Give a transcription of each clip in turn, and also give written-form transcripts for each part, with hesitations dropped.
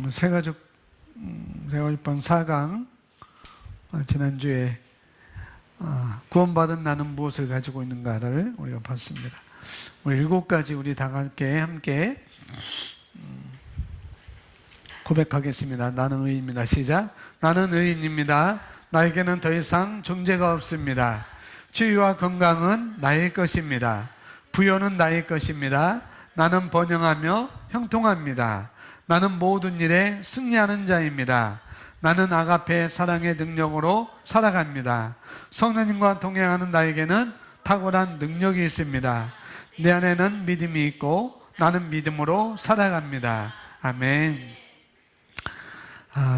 새가족번 4강 지난주에 구원받은 나는 무엇을 가지고 있는가를 우리가 봤습니다. 우리 7가지 우리 다 함께 고백하겠습니다. 나는 의인입니다. 시작. 나는 의인입니다. 나에게는 더 이상 정죄가 없습니다. 치유와 건강은 나의 것입니다. 부여는 나의 것입니다. 나는 번영하며 형통합니다. 나는 모든 일에 승리하는 자입니다. 나는 아가페 사랑의 능력으로 살아갑니다. 성령님과 동행하는 나에게는 탁월한 능력이 있습니다. 내 안에는 믿음이 있고 나는 믿음으로 살아갑니다. 아멘.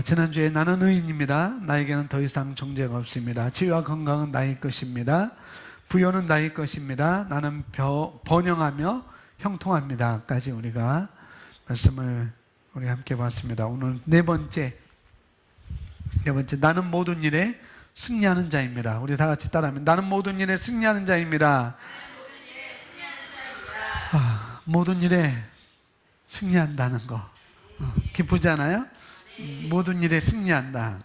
지난주에 나는 의인입니다. 나에게는 더 이상 정죄가 없습니다. 치유와 건강은 나의 것입니다. 부여는 나의 것입니다. 나는 번영하며 형통합니다. 까지 우리가 말씀을 우리 함께 봤습니다. 오늘 네 번째 나는 모든 일에 승리하는 자입니다. 우리 다 같이 따라하면 나는 모든 일에 승리하는 자입니다. 모든 일에 승리한다는 거 기쁘지 않아요? 모든 일에 승리한다.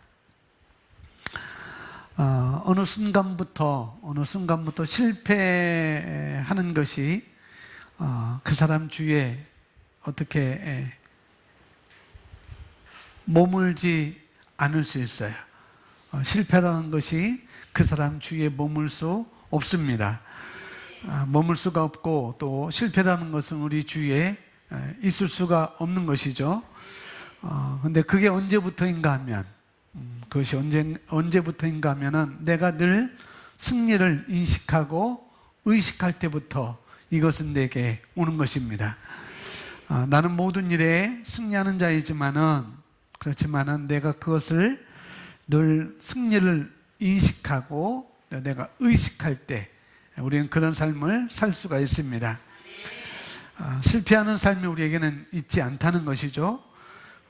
어느 순간부터 실패하는 것이 그 사람 주위에 어떻게 머물지 않을 수 있어요. 실패라는 것이 그 사람 주위에 머물 수 없습니다. 머물 수가 없고 또 실패라는 것은 우리 주위에 있을 수가 없는 것이죠. 근데 그게 언제부터인가 하면 그것이 언제부터인가 하면은 내가 늘 승리를 인식하고 의식할 때부터 이것은 내게 오는 것입니다. 나는 모든 일에 승리하는 그렇지만은 내가 그것을 늘 승리를 인식하고 내가 의식할 때 우리는 그런 삶을 살 수가 있습니다. 실패하는 삶이 우리에게는 있지 않다는 것이죠.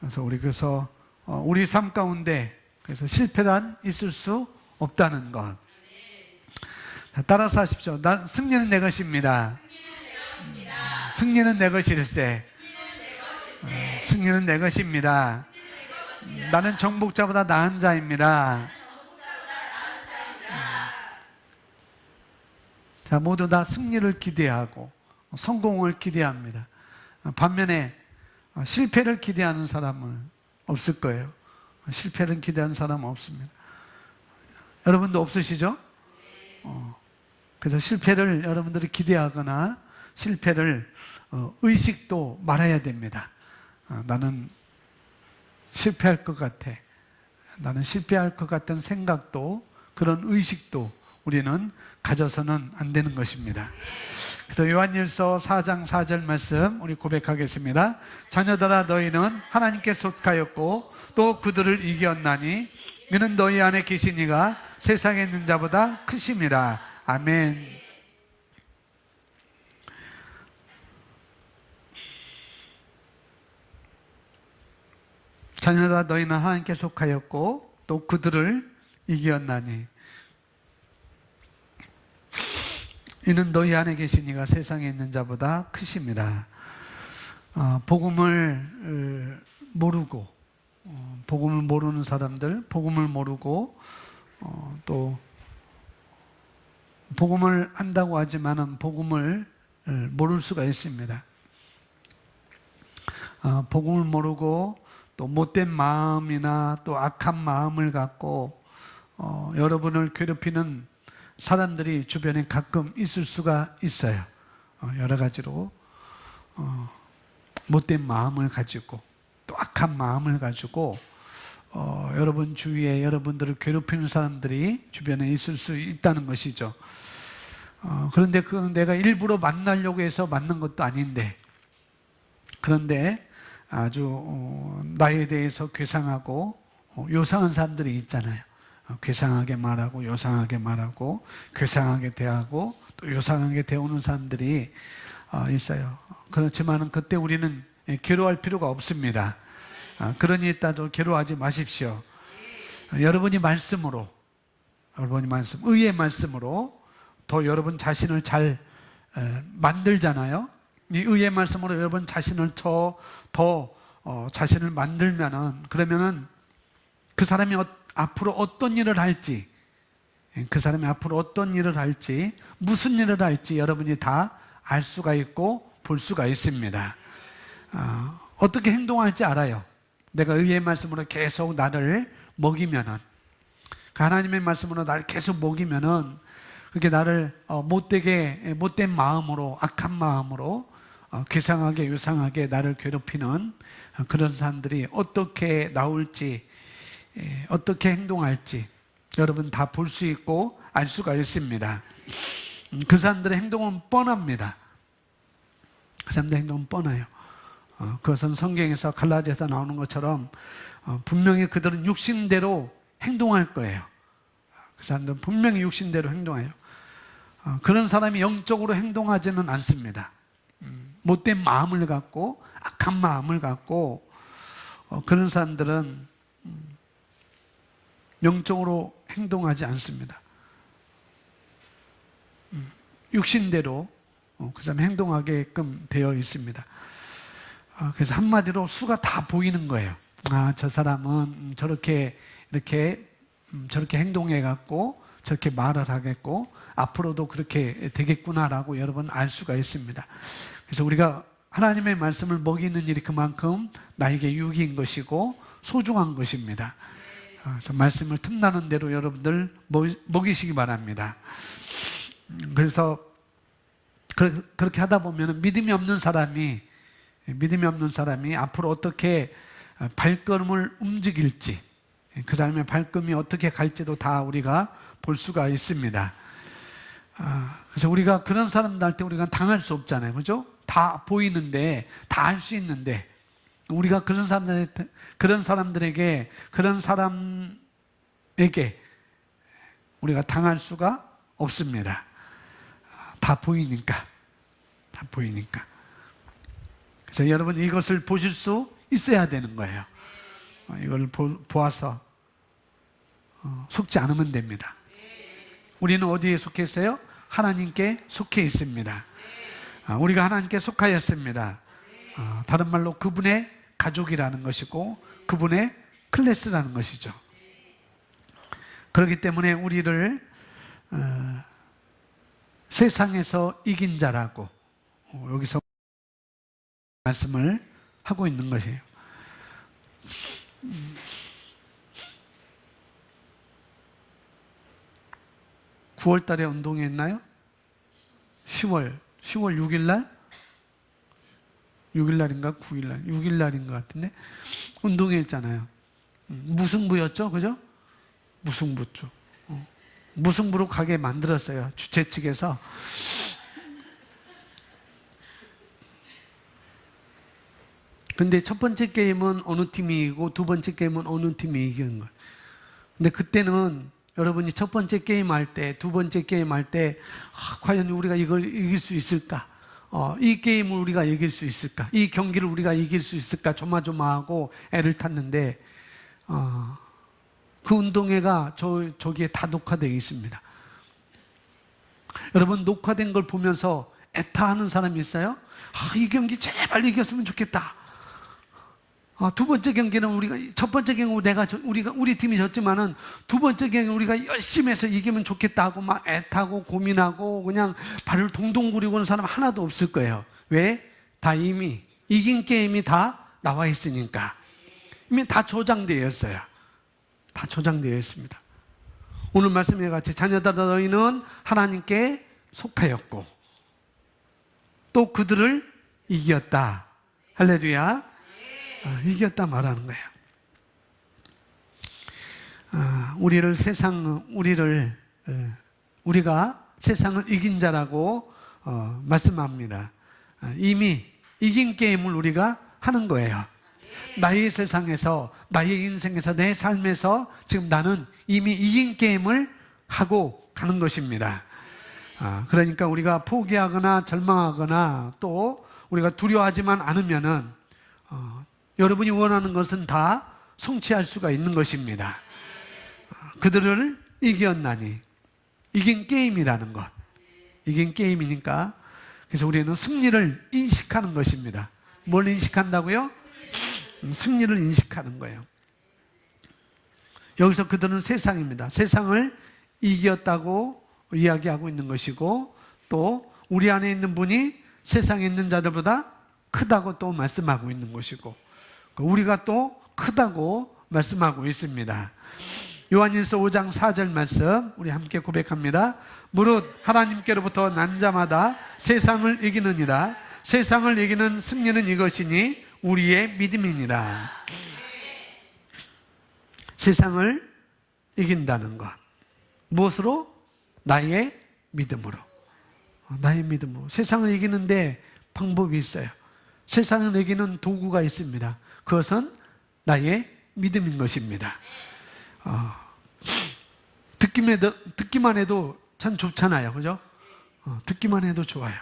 그래서 우리 삶 가운데 그래서 실패란 있을 수 없다는 것. 따라서 하십시오. 승리는 내 것입니다. 승리는 내 것일세. 승리는 내 것입니다. 나는 정복자보다 나은 자입니다. 자, 모두 다 승리를 기대하고 성공을 기대합니다. 반면에 실패를 기대하는 사람은 없을 거예요. 실패를 기대하는 사람은 없습니다. 여러분도 없으시죠? 그래서 실패를 여러분들이 기대하거나 실패를 의식도 말아야 됩니다. 나는 실패할 것 같아. 나는 실패할 것 같은 생각도 그런 의식도 우리는 가져서는 안 되는 것입니다. 그래서 요한일서 4장 4절 말씀 우리 고백하겠습니다. 자녀들아 너희는 하나님께 속하였고 또 그들을 이겼나니 이는 너희 안에 계신 이가 세상에 있는 자보다 크심이라. 아멘. 자녀들아 너희는 하나님께 속하였고 또 그들을 이겼나니 이는 너희 안에 계신 이가 세상에 있는 자보다 크심이라. 복음을 모르고 복음을 모르는 사람들, 복음을 모르고 또 복음을 안다고 하지만은 복음을 모를 수가 있습니다. 복음을 모르고 또 못된 마음이나 또 악한 마음을 갖고 여러분을 괴롭히는 사람들이 주변에 가끔 있을 수가 있어요. 여러 가지로 못된 마음을 가지고 또 악한 마음을 가지고 여러분 주위에 여러분들을 괴롭히는 사람들이 주변에 있을 수 있다는 것이죠. 그런데 그건 내가 일부러 만나려고 해서 만난 것도 아닌데, 그런데 아주 나에 대해서 괴상하고 요상한 사람들이 있잖아요. 괴상하게 말하고 요상하게 말하고 괴상하게 대하고 또 요상하게 대우는 사람들이 있어요. 그렇지만 그때 우리는 괴로워할 필요가 없습니다. 그러니 있다도 괴로워하지 마십시오. 여러분이 의의 말씀으로 더 여러분 자신을 잘 만들잖아요. 이 의의 말씀으로 여러분 자신을 더 자신을 만들면은, 그러면은 그 사람이 앞으로 어떤 일을 할지, 그 사람이 앞으로 어떤 일을 할지, 무슨 일을 할지 여러분이 다 알 수가 있고 볼 수가 있습니다. 어떻게 행동할지 알아요. 내가 의의 말씀으로 계속 나를 먹이면은, 하나님의 말씀으로 나를 계속 먹이면은, 그렇게 나를 못된 마음으로, 악한 마음으로, 괴상하게 유상하게 나를 괴롭히는 그런 사람들이 어떻게 나올지, 어떻게 행동할지 여러분 다 볼 수 있고 알 수가 있습니다. 그 사람들의 행동은 뻔합니다. 그 사람들의 행동은 뻔해요. 그것은 성경에서 갈라디아서 나오는 것처럼 분명히 그들은 육신대로 행동할 거예요. 그 사람들은 분명히 육신대로 행동해요. 그런 사람이 영적으로 행동하지는 않습니다. 못된 마음을 갖고, 악한 마음을 갖고, 그런 사람들은 영적으로 행동하지 않습니다. 육신대로 그 사람이 행동하게끔 되어 있습니다. 그래서 한마디로 수가 다 보이는 거예요. 저 사람은 저렇게 행동해 갖고 저렇게 말을 하겠고 앞으로도 그렇게 되겠구나라고 여러분 알 수가 있습니다. 그래서 우리가 하나님의 말씀을 먹이는 일이 그만큼 나에게 유익인 것이고 소중한 것입니다. 그래서 말씀을 틈나는 대로 여러분들 먹이시기 바랍니다. 그래서 그렇게 하다 보면 믿음이 없는 사람이 앞으로 어떻게 발걸음을 움직일지, 그 사람의 발걸음이 어떻게 갈지도 다 우리가 볼 수가 있습니다. 그래서 우리가 그런 사람들한테 우리가 당할 수 없잖아요. 그죠? 다 보이는데, 다 알 수 있는데, 우리가 그런 사람들에게 우리가 당할 수가 없습니다. 다 보이니까. 그래서 여러분 이것을 보실 수 있어야 되는 거예요. 이걸 보아서 속지 않으면 됩니다. 우리는 어디에 속해 있어요? 하나님께 속해 있습니다. 우리가 하나님께 속하였습니다. 다른 말로 그분의 가족이라는 것이고 그분의 클래스라는 것이죠. 그렇기 때문에 우리를 세상에서 이긴 자라고 여기서 말씀을 하고 있는 것이에요. 9월 달에 운동했나요? 10월 6일 날? 6일 날인가 9일 날? 6일 날인 것 같은데 운동했잖아요. 무승부였죠, 그죠? 무승부죠. 무승부로 가게 만들었어요, 주최 측에서. 근데 첫 번째 게임은 어느 팀이 이기고 두 번째 게임은 어느 팀이 이기는 거예요. 근데 그때는 여러분이 첫 번째 게임 할 때, 두 번째 게임 할 때, 과연 우리가 이걸 이길 수 있을까? 이 게임을 우리가 이길 수 있을까? 이 경기를 우리가 이길 수 있을까? 조마조마하고 애를 탔는데, 그 운동회가 저기에 다 녹화되어 있습니다. 여러분, 녹화된 걸 보면서 애타하는 사람이 있어요? 이 경기 제발 이겼으면 좋겠다. 두 번째 경기는 첫 번째 경기 우리 팀이 졌지만은 두 번째 경기 우리가 열심히 해서 이기면 좋겠다 하고 막 애타고 고민하고 그냥 발을 동동 구리고 오는 사람 하나도 없을 거예요. 왜? 다 이미 이긴 게임이 다 나와 있으니까. 이미 다 조장되어 있어요. 다 조장되어 있습니다. 오늘 말씀에 같이 자녀들아 너희는 하나님께 속하였고 또 그들을 이겼다. 할렐루야. 이겼다 말하는 거예요. 우리가 세상을 이긴 자라고 말씀합니다. 이미 이긴 게임을 우리가 하는 거예요. 나의 세상에서, 나의 인생에서, 내 삶에서 지금 나는 이미 이긴 게임을 하고 가는 것입니다. 그러니까 우리가 포기하거나 절망하거나 또 우리가 두려워하지만 않으면은 여러분이 원하는 것은 다 성취할 수가 있는 것입니다. 그들을 이겼나니. 이긴 게임이라는 것. 이긴 게임이니까. 그래서 우리는 승리를 인식하는 것입니다. 뭘 인식한다고요? 승리를 인식하는 거예요. 여기서 그들은 세상입니다. 세상을 이겼다고 이야기하고 있는 것이고, 또 우리 안에 있는 분이 세상에 있는 자들보다 크다고 또 말씀하고 있는 것이고, 우리가 또 크다고 말씀하고 있습니다. 요한일서 5장 4절 말씀 우리 함께 고백합니다. 무릇 하나님께로부터 난 자마다 세상을 이기느니라. 세상을 이기는 승리는 이것이니 우리의 믿음이니라. 세상을 이긴다는 것. 무엇으로? 나의 믿음으로. 나의 믿음으로. 세상을 이기는데 방법이 있어요. 세상을 이기는 도구가 있습니다. 그것은 나의 믿음인 것입니다. 듣기만 해도 참 좋잖아요. 그죠? 듣기만 해도 좋아요.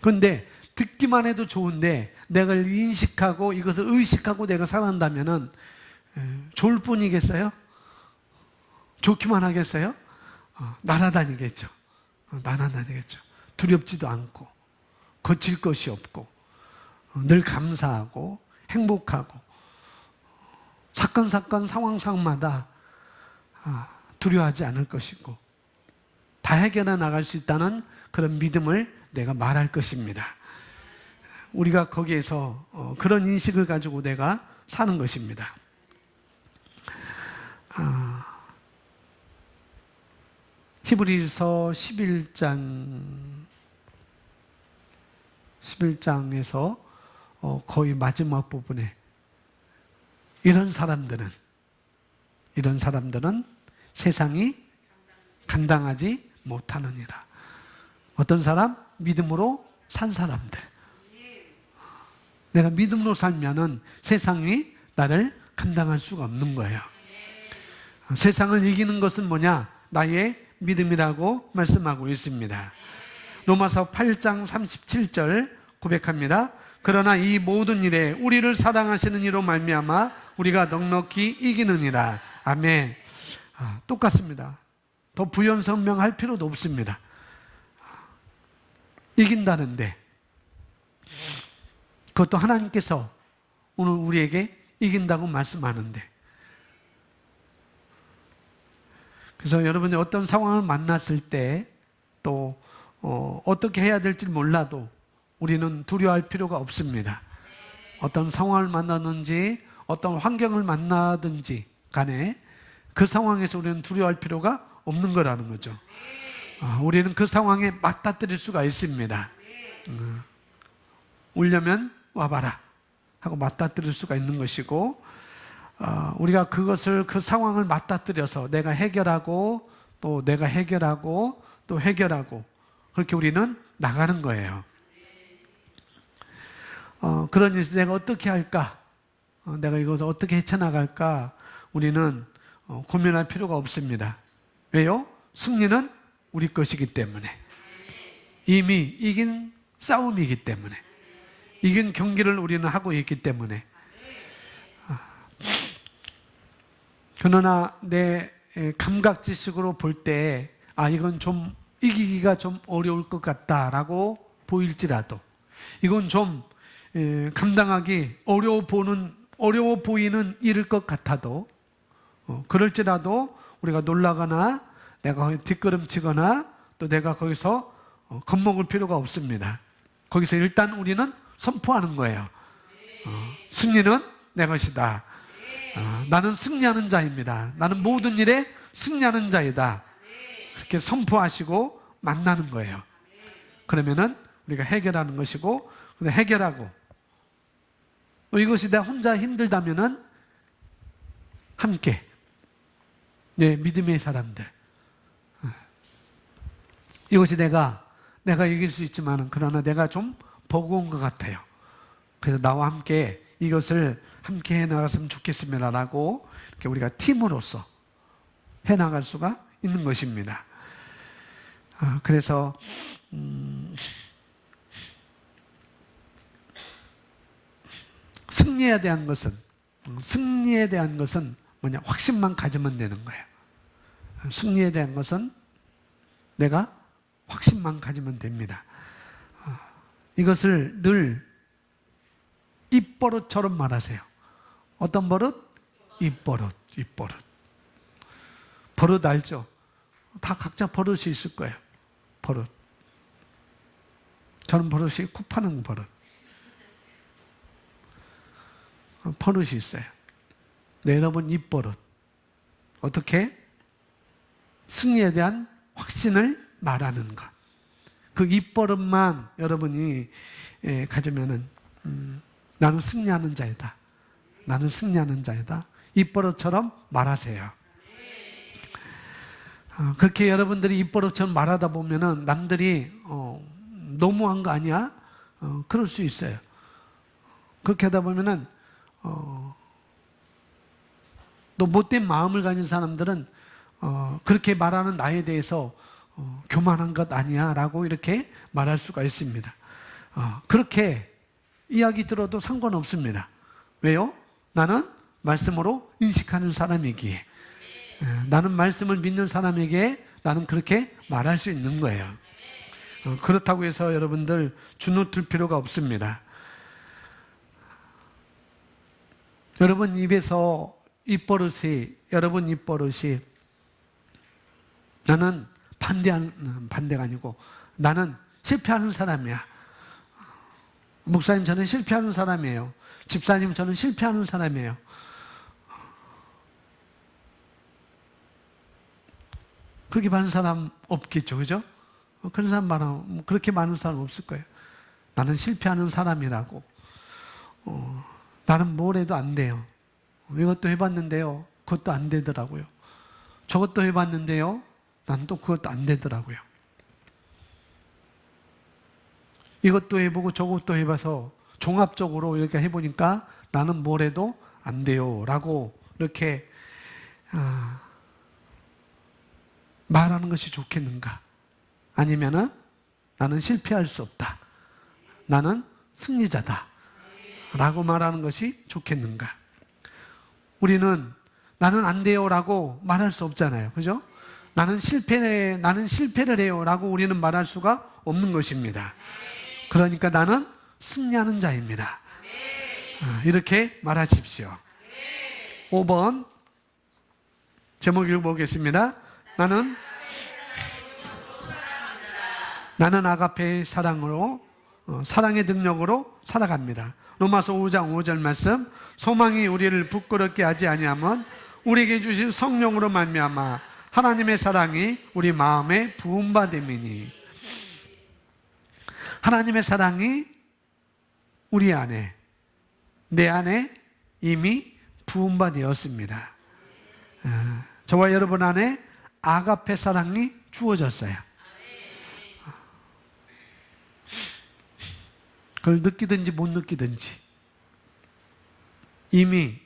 그런데 듣기만 해도 좋은데 내가 인식하고 이것을 의식하고 내가 살아간다면은 좋을 뿐이겠어요? 좋기만 하겠어요? 날아다니겠죠. 날아다니겠죠. 두렵지도 않고 거칠 것이 없고 늘 감사하고 행복하고 사건 상황마다 두려워하지 않을 것이고 다 해결해 나갈 수 있다는 그런 믿음을 내가 말할 것입니다. 우리가 거기에서 그런 인식을 가지고 내가 사는 것입니다. 히브리서 11장에서 거의 마지막 부분에 이런 사람들은 세상이 감당하지 못하느니라. 어떤 사람? 믿음으로 산 사람들. 내가 믿음으로 살면은 세상이 나를 감당할 수가 없는 거예요. 세상을 이기는 것은 뭐냐? 나의 믿음이라고 말씀하고 있습니다. 로마서 8장 37절 고백합니다. 그러나 이 모든 일에 우리를 사랑하시는 이로 말미암아 우리가 넉넉히 이기느니라. 아멘. 똑같습니다. 더 부연 설명할 필요도 없습니다. 이긴다는데 그것도 하나님께서 오늘 우리에게 이긴다고 말씀하는데, 그래서 여러분이 어떤 상황을 만났을 때 또 어떻게 해야 될지 몰라도 우리는 두려워할 필요가 없습니다. 어떤 상황을 만나든지 어떤 환경을 만나든지 간에 그 상황에서 우리는 두려워할 필요가 없는 거라는 거죠. 우리는 그 상황에 맞닥뜨릴 수가 있습니다. 울려면 와봐라 하고 맞닥뜨릴 수가 있는 것이고, 우리가 그 상황을 맞닥뜨려서 내가 해결하고 또 내가 해결하고 또 해결하고 그렇게 우리는 나가는 거예요. 그런 일에서 내가 어떻게 할까? 내가 이것을 어떻게 헤쳐나갈까? 우리는 고민할 필요가 없습니다. 왜요? 승리는 우리 것이기 때문에. 이미 이긴 싸움이기 때문에. 이긴 경기를 우리는 하고 있기 때문에. 그러나 내 감각지식으로 볼 때 이건 좀 이기기가 좀 어려울 것 같다라고 보일지라도, 이건 좀 감당하기 어려워 보이는 일일 것 같아도, 그럴지라도 우리가 놀라거나 내가 거기 뒷걸음치거나 또 내가 거기서 겁먹을 필요가 없습니다. 거기서 일단 우리는 선포하는 거예요. 승리는 내 것이다. 나는 승리하는 자입니다. 나는 모든 일에 승리하는 자이다. 그렇게 선포하시고 만나는 거예요. 그러면은 우리가 해결하는 것이고, 근데 해결하고 또 이것이 내가 혼자 힘들다면은 함께 내 믿음의 사람들, 이것이 내가 이길 수 있지만은 그러나 내가 좀 버거운 것 같아요. 그래서 나와 함께 이것을 함께 해나갔으면 좋겠습니다라고 이렇게 우리가 팀으로서 해나갈 수가 있는 것입니다. 그래서 승리에 대한 것은 뭐냐? 확신만 가지면 되는 거예요. 승리에 대한 것은 내가 확신만 가지면 됩니다. 이것을 늘 입 입버릇처럼 말하세요. 어떤 버릇? 입버릇, 입버릇. 버릇 알죠? 다 각자 버릇이 있을 거예요. 버릇. 저는 버릇이 코 파는 버릇. 버릇이 있어요. 네, 여러분 입버릇. 어떻게? 승리에 대한 확신을 말하는 것. 그 입버릇만 여러분이 가지면은 나는 승리하는 자이다. 나는 승리하는 자이다. 입버릇처럼 말하세요. 그렇게 여러분들이 입버릇처럼 말하다 보면은 남들이 너무한 거 아니야? 그럴 수 있어요. 그렇게 하다 보면은 또 못된 마음을 가진 사람들은 그렇게 말하는 나에 대해서 교만한 것 아니야 라고 이렇게 말할 수가 있습니다. 그렇게 이야기 들어도 상관없습니다. 왜요? 나는 말씀으로 인식하는 사람이기에, 나는 말씀을 믿는 사람에게 나는 그렇게 말할 수 있는 거예요. 그렇다고 해서 여러분들 주눅들 필요가 없습니다. 여러분 입에서 여러분 입버릇이 나는 반대가 아니고 나는 실패하는 사람이야. 목사님 저는 실패하는 사람이에요. 집사님 저는 실패하는 사람이에요. 그렇게 많은 사람 없겠죠, 그죠? 그런 사람 그렇게 많은 사람 없을 거예요. 나는 실패하는 사람이라고. 나는 뭘 해도 안 돼요. 이것도 해봤는데요, 그것도 안 되더라고요. 저것도 해봤는데요, 난 또 그것도 안 되더라고요. 이것도 해보고 저것도 해봐서 종합적으로 이렇게 해보니까 나는 뭘 해도 안 돼요 라고 이렇게 말하는 것이 좋겠는가? 아니면은 나는 실패할 수 없다, 나는 승리자다 라고 말하는 것이 좋겠는가? 우리는 나는 안 돼요 라고 말할 수 없잖아요, 그죠? 나는 실패를 해요 라고 우리는 말할 수가 없는 것입니다. 그러니까 나는 승리하는 자입니다. 이렇게 말하십시오. 5번 제목 읽어보겠습니다. 나는 아가페의 사랑으로, 사랑의 능력으로 살아갑니다. 로마서 5장 5절 말씀, 소망이 우리를 부끄럽게 하지 아니하면 우리에게 주신 성령으로 말미암아 하나님의 사랑이 우리 마음에 부음받음이니. 하나님의 사랑이 우리 안에, 내 안에 이미 부음받았습니다. 저와 여러분 안에 아가페 사랑이 주어졌어요. 그걸 느끼든지 못 느끼든지 이미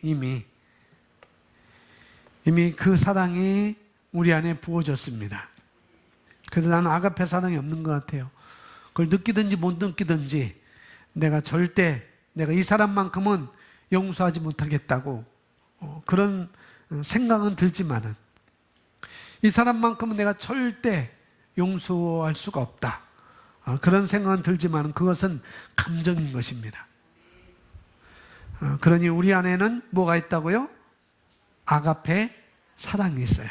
그 사랑이 우리 안에 부어졌습니다. 그래서 나는 아가페 사랑이 없는 것 같아요. 그걸 느끼든지 못 느끼든지 내가 이 사람만큼은 용서하지 못하겠다고 그런 생각은 들지만은 이 사람만큼은 내가 절대 용서할 수가 없다. 그런 생각은 들지만 그것은 감정인 것입니다. 그러니 우리 안에는 뭐가 있다고요? 아가페 사랑이 있어요.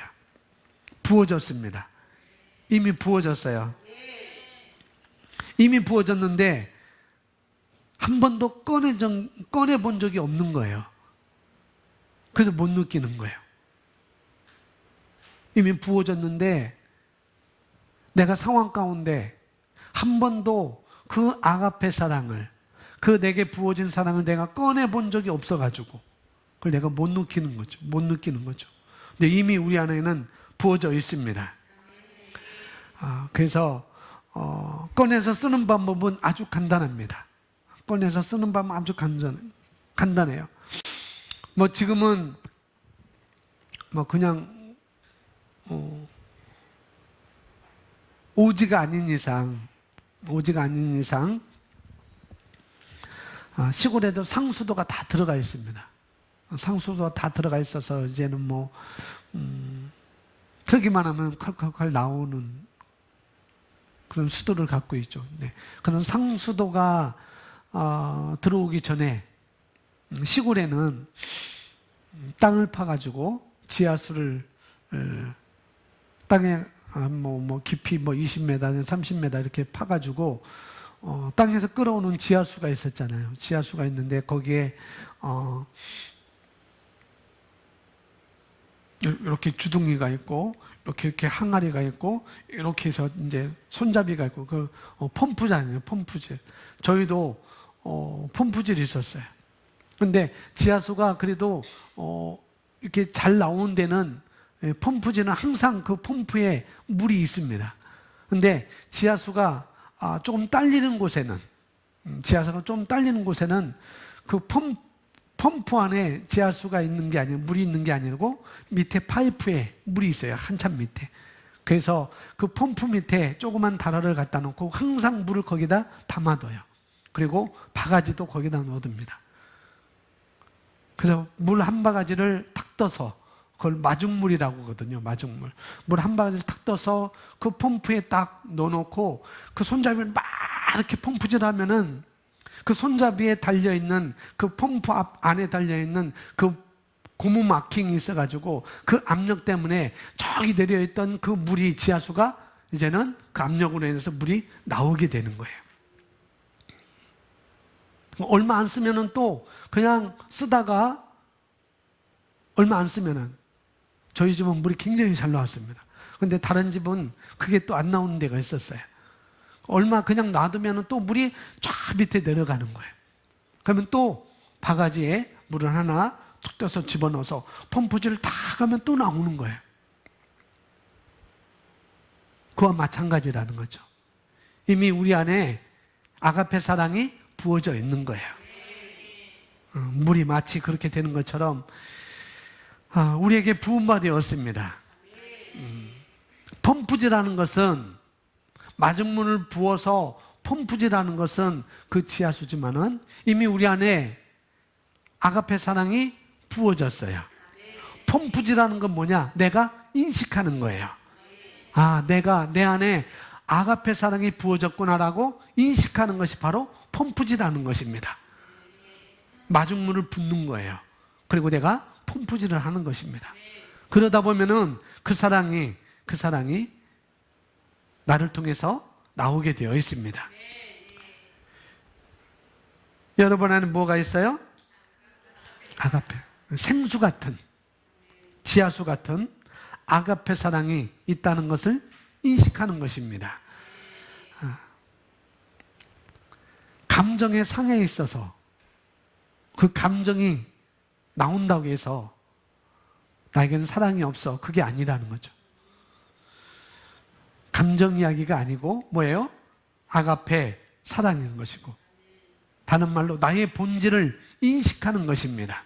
부어졌습니다. 이미 부어졌어요. 이미 부어졌는데 한 번도 꺼내본 적이 없는 거예요. 그래서 못 느끼는 거예요. 이미 부어졌는데 내가 상황 가운데 한 번도 그 아가페 사랑을, 그 내게 부어진 사랑을 내가 꺼내본 적이 없어가지고 그걸 내가 못 느끼는 거죠. 근데 이미 우리 안에는 부어져 있습니다. 그래서 꺼내서 쓰는 방법은 아주 간단합니다. 꺼내서 쓰는 방법은 아주 간단해요. 뭐 지금은 뭐 그냥 오지가 아닌 이상 시골에도 상수도가 다 들어가 있습니다. 상수도가 다 들어가 있어서 이제는 뭐 틀기만 하면 컬컬컬 나오는 그런 수도를 갖고 있죠. 네. 그런 상수도가 들어오기 전에 시골에는 땅을 파가지고 지하수를 땅에 깊이 20m, 30m 이렇게 파가지고 땅에서 끌어오는 지하수가 있었잖아요. 지하수가 있는데 거기에 이렇게 주둥이가 있고 이렇게 항아리가 있고 이렇게 해서 이제 손잡이가 있고 그 펌프잖아요. 펌프질. 저희도 펌프질이 있었어요. 근데 지하수가 그래도 이렇게 잘 나오는 데는 펌프질은 항상 그 펌프에 물이 있습니다. 근데 지하수가 조금 딸리는 곳에는 지하수가 좀 딸리는 곳에는 그 펌프 안에 지하수가 있는 게 아니고 물이 있는 게 아니고 밑에 파이프에 물이 있어요. 한참 밑에. 그래서 그 펌프 밑에 조그만 다라를 갖다 놓고 항상 물을 거기다 담아둬요. 그리고 바가지도 거기다 넣어둡니다. 그래서 물 한 바가지를 탁 떠서 그걸 마중물이라고 하거든요. 마중물. 물 한 바가지를 탁 떠서 그 펌프에 딱 넣어놓고 그 손잡이를 막 이렇게 펌프질하면은 그 손잡이에 달려있는 그 펌프 안에 달려있는 그 고무 마킹이 있어가지고 그 압력 때문에 저기 내려있던 그 물이 지하수가 이제는 그 압력으로 인해서 물이 나오게 되는 거예요. 얼마 안 쓰면은 또 그냥 쓰다가 얼마 안 쓰면은 저희 집은 물이 굉장히 잘 나왔습니다. 근데 다른 집은 그게 또 안 나오는 데가 있었어요. 얼마 그냥 놔두면 또 물이 쫙 밑에 내려가는 거예요. 그러면 또 바가지에 물을 하나 툭 떠서 집어넣어서 펌프질을 다 하면 또 나오는 거예요. 그와 마찬가지라는 거죠. 이미 우리 안에 아가페 사랑이 부어져 있는 거예요. 물이 마치 그렇게 되는 것처럼 우리에게 부음바 되었습니다. 펌프질하는 것은 마중물을 부어서 펌프질하는 것은 그 지하수지만은 이미 우리 안에 아가페 사랑이 부어졌어요. 펌프질하는 건 뭐냐? 내가 인식하는 거예요. 내가 내 안에 아가페 사랑이 부어졌구나라고 인식하는 것이 바로 펌프질하는 것입니다. 마중물을 붓는 거예요. 그리고 내가 펌프질을 하는 것입니다. 그러다 보면은 그 사랑이 나를 통해서 나오게 되어 있습니다. 여러분 안에 뭐가 있어요? 아가페. 생수 같은, 지하수 같은 아가페 사랑이 있다는 것을 인식하는 것입니다. 감정의 상해에 있어서 그 감정이 나온다고 해서 나에게는 사랑이 없어. 그게 아니라는 거죠. 감정 이야기가 아니고 뭐예요? 아가페 사랑인 것이고 다른 말로 나의 본질을 인식하는 것입니다.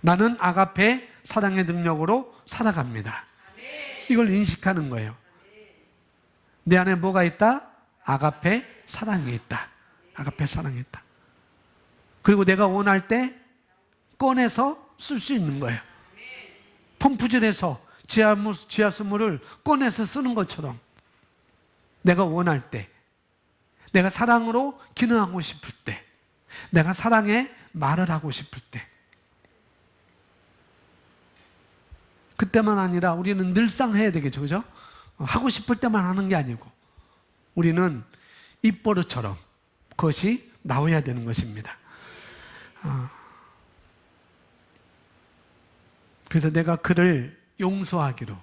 나는 아가페 사랑의 능력으로 살아갑니다. 이걸 인식하는 거예요. 내 안에 뭐가 있다? 아가페 사랑이 있다. 아가페 사랑이 있다. 그리고 내가 원할 때 꺼내서 쓸 수 있는 거예요. 펌프질해서 지하수물을 꺼내서 쓰는 것처럼 내가 원할 때, 내가 사랑으로 기능하고 싶을 때, 내가 사랑의 말을 하고 싶을 때, 그때만 아니라 우리는 늘상 해야 되겠죠, 그죠? 하고 싶을 때만 하는 게 아니고 우리는 입버릇처럼 그것이 나와야 되는 것입니다. 그래서 내가 그를 용서하기로,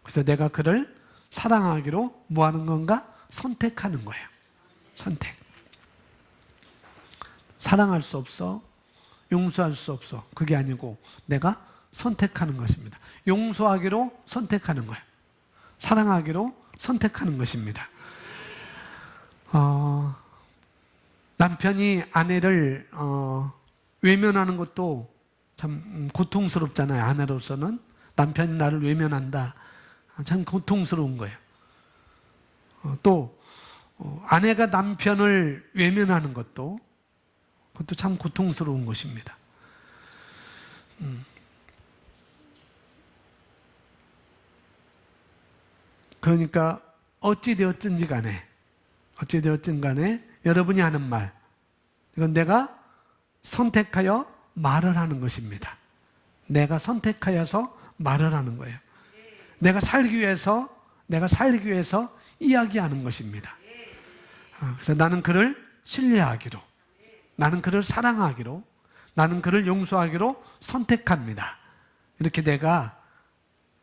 그래서 내가 그를 사랑하기로 뭐 하는 건가? 선택하는 거예요. 선택. 사랑할 수 없어, 용서할 수 없어. 그게 아니고 내가 선택하는 것입니다. 용서하기로 선택하는 거예요. 사랑하기로 선택하는 것입니다. 남편이 아내를 외면하는 것도 참 고통스럽잖아요. 아내로서는 남편이 나를 외면한다. 참 고통스러운 거예요. 또 아내가 남편을 외면하는 것도 그것도 참 고통스러운 것입니다. 그러니까 어찌되었든지 간에 여러분이 하는 말, 이건 내가 선택하여 말을 하는 것입니다. 내가 선택하여서 말을 하는 거예요. 내가 살기 위해서 이야기하는 것입니다. 그래서 나는 그를 신뢰하기로, 나는 그를 사랑하기로, 나는 그를 용서하기로 선택합니다. 이렇게 내가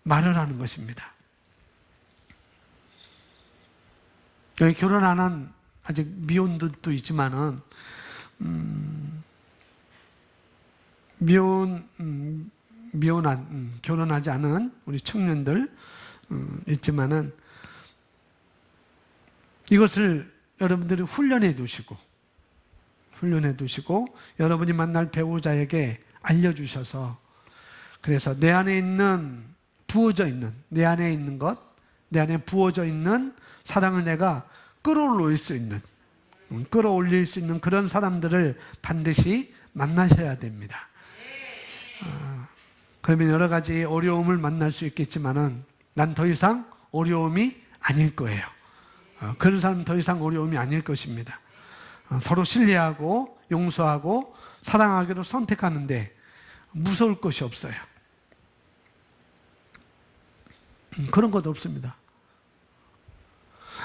말을 하는 것입니다. 여기 결혼 안 한 아직 미혼들도 있지만은 결혼하지 않은 우리 청년들 있지만은 이것을 여러분들이 훈련해 두시고 여러분이 만날 배우자에게 알려주셔서, 그래서 내 안에 부어져 있는 사랑을 내가 끌어올릴 수 있는 그런 사람들을 반드시 만나셔야 됩니다. 그러면 여러 가지 어려움을 만날 수 있겠지만은 난 더 이상 어려움이 아닐 거예요. 그런 사람은 더 이상 어려움이 아닐 것입니다. 서로 신뢰하고 용서하고 사랑하기로 선택하는데 무서울 것이 없어요. 그런 것 없습니다.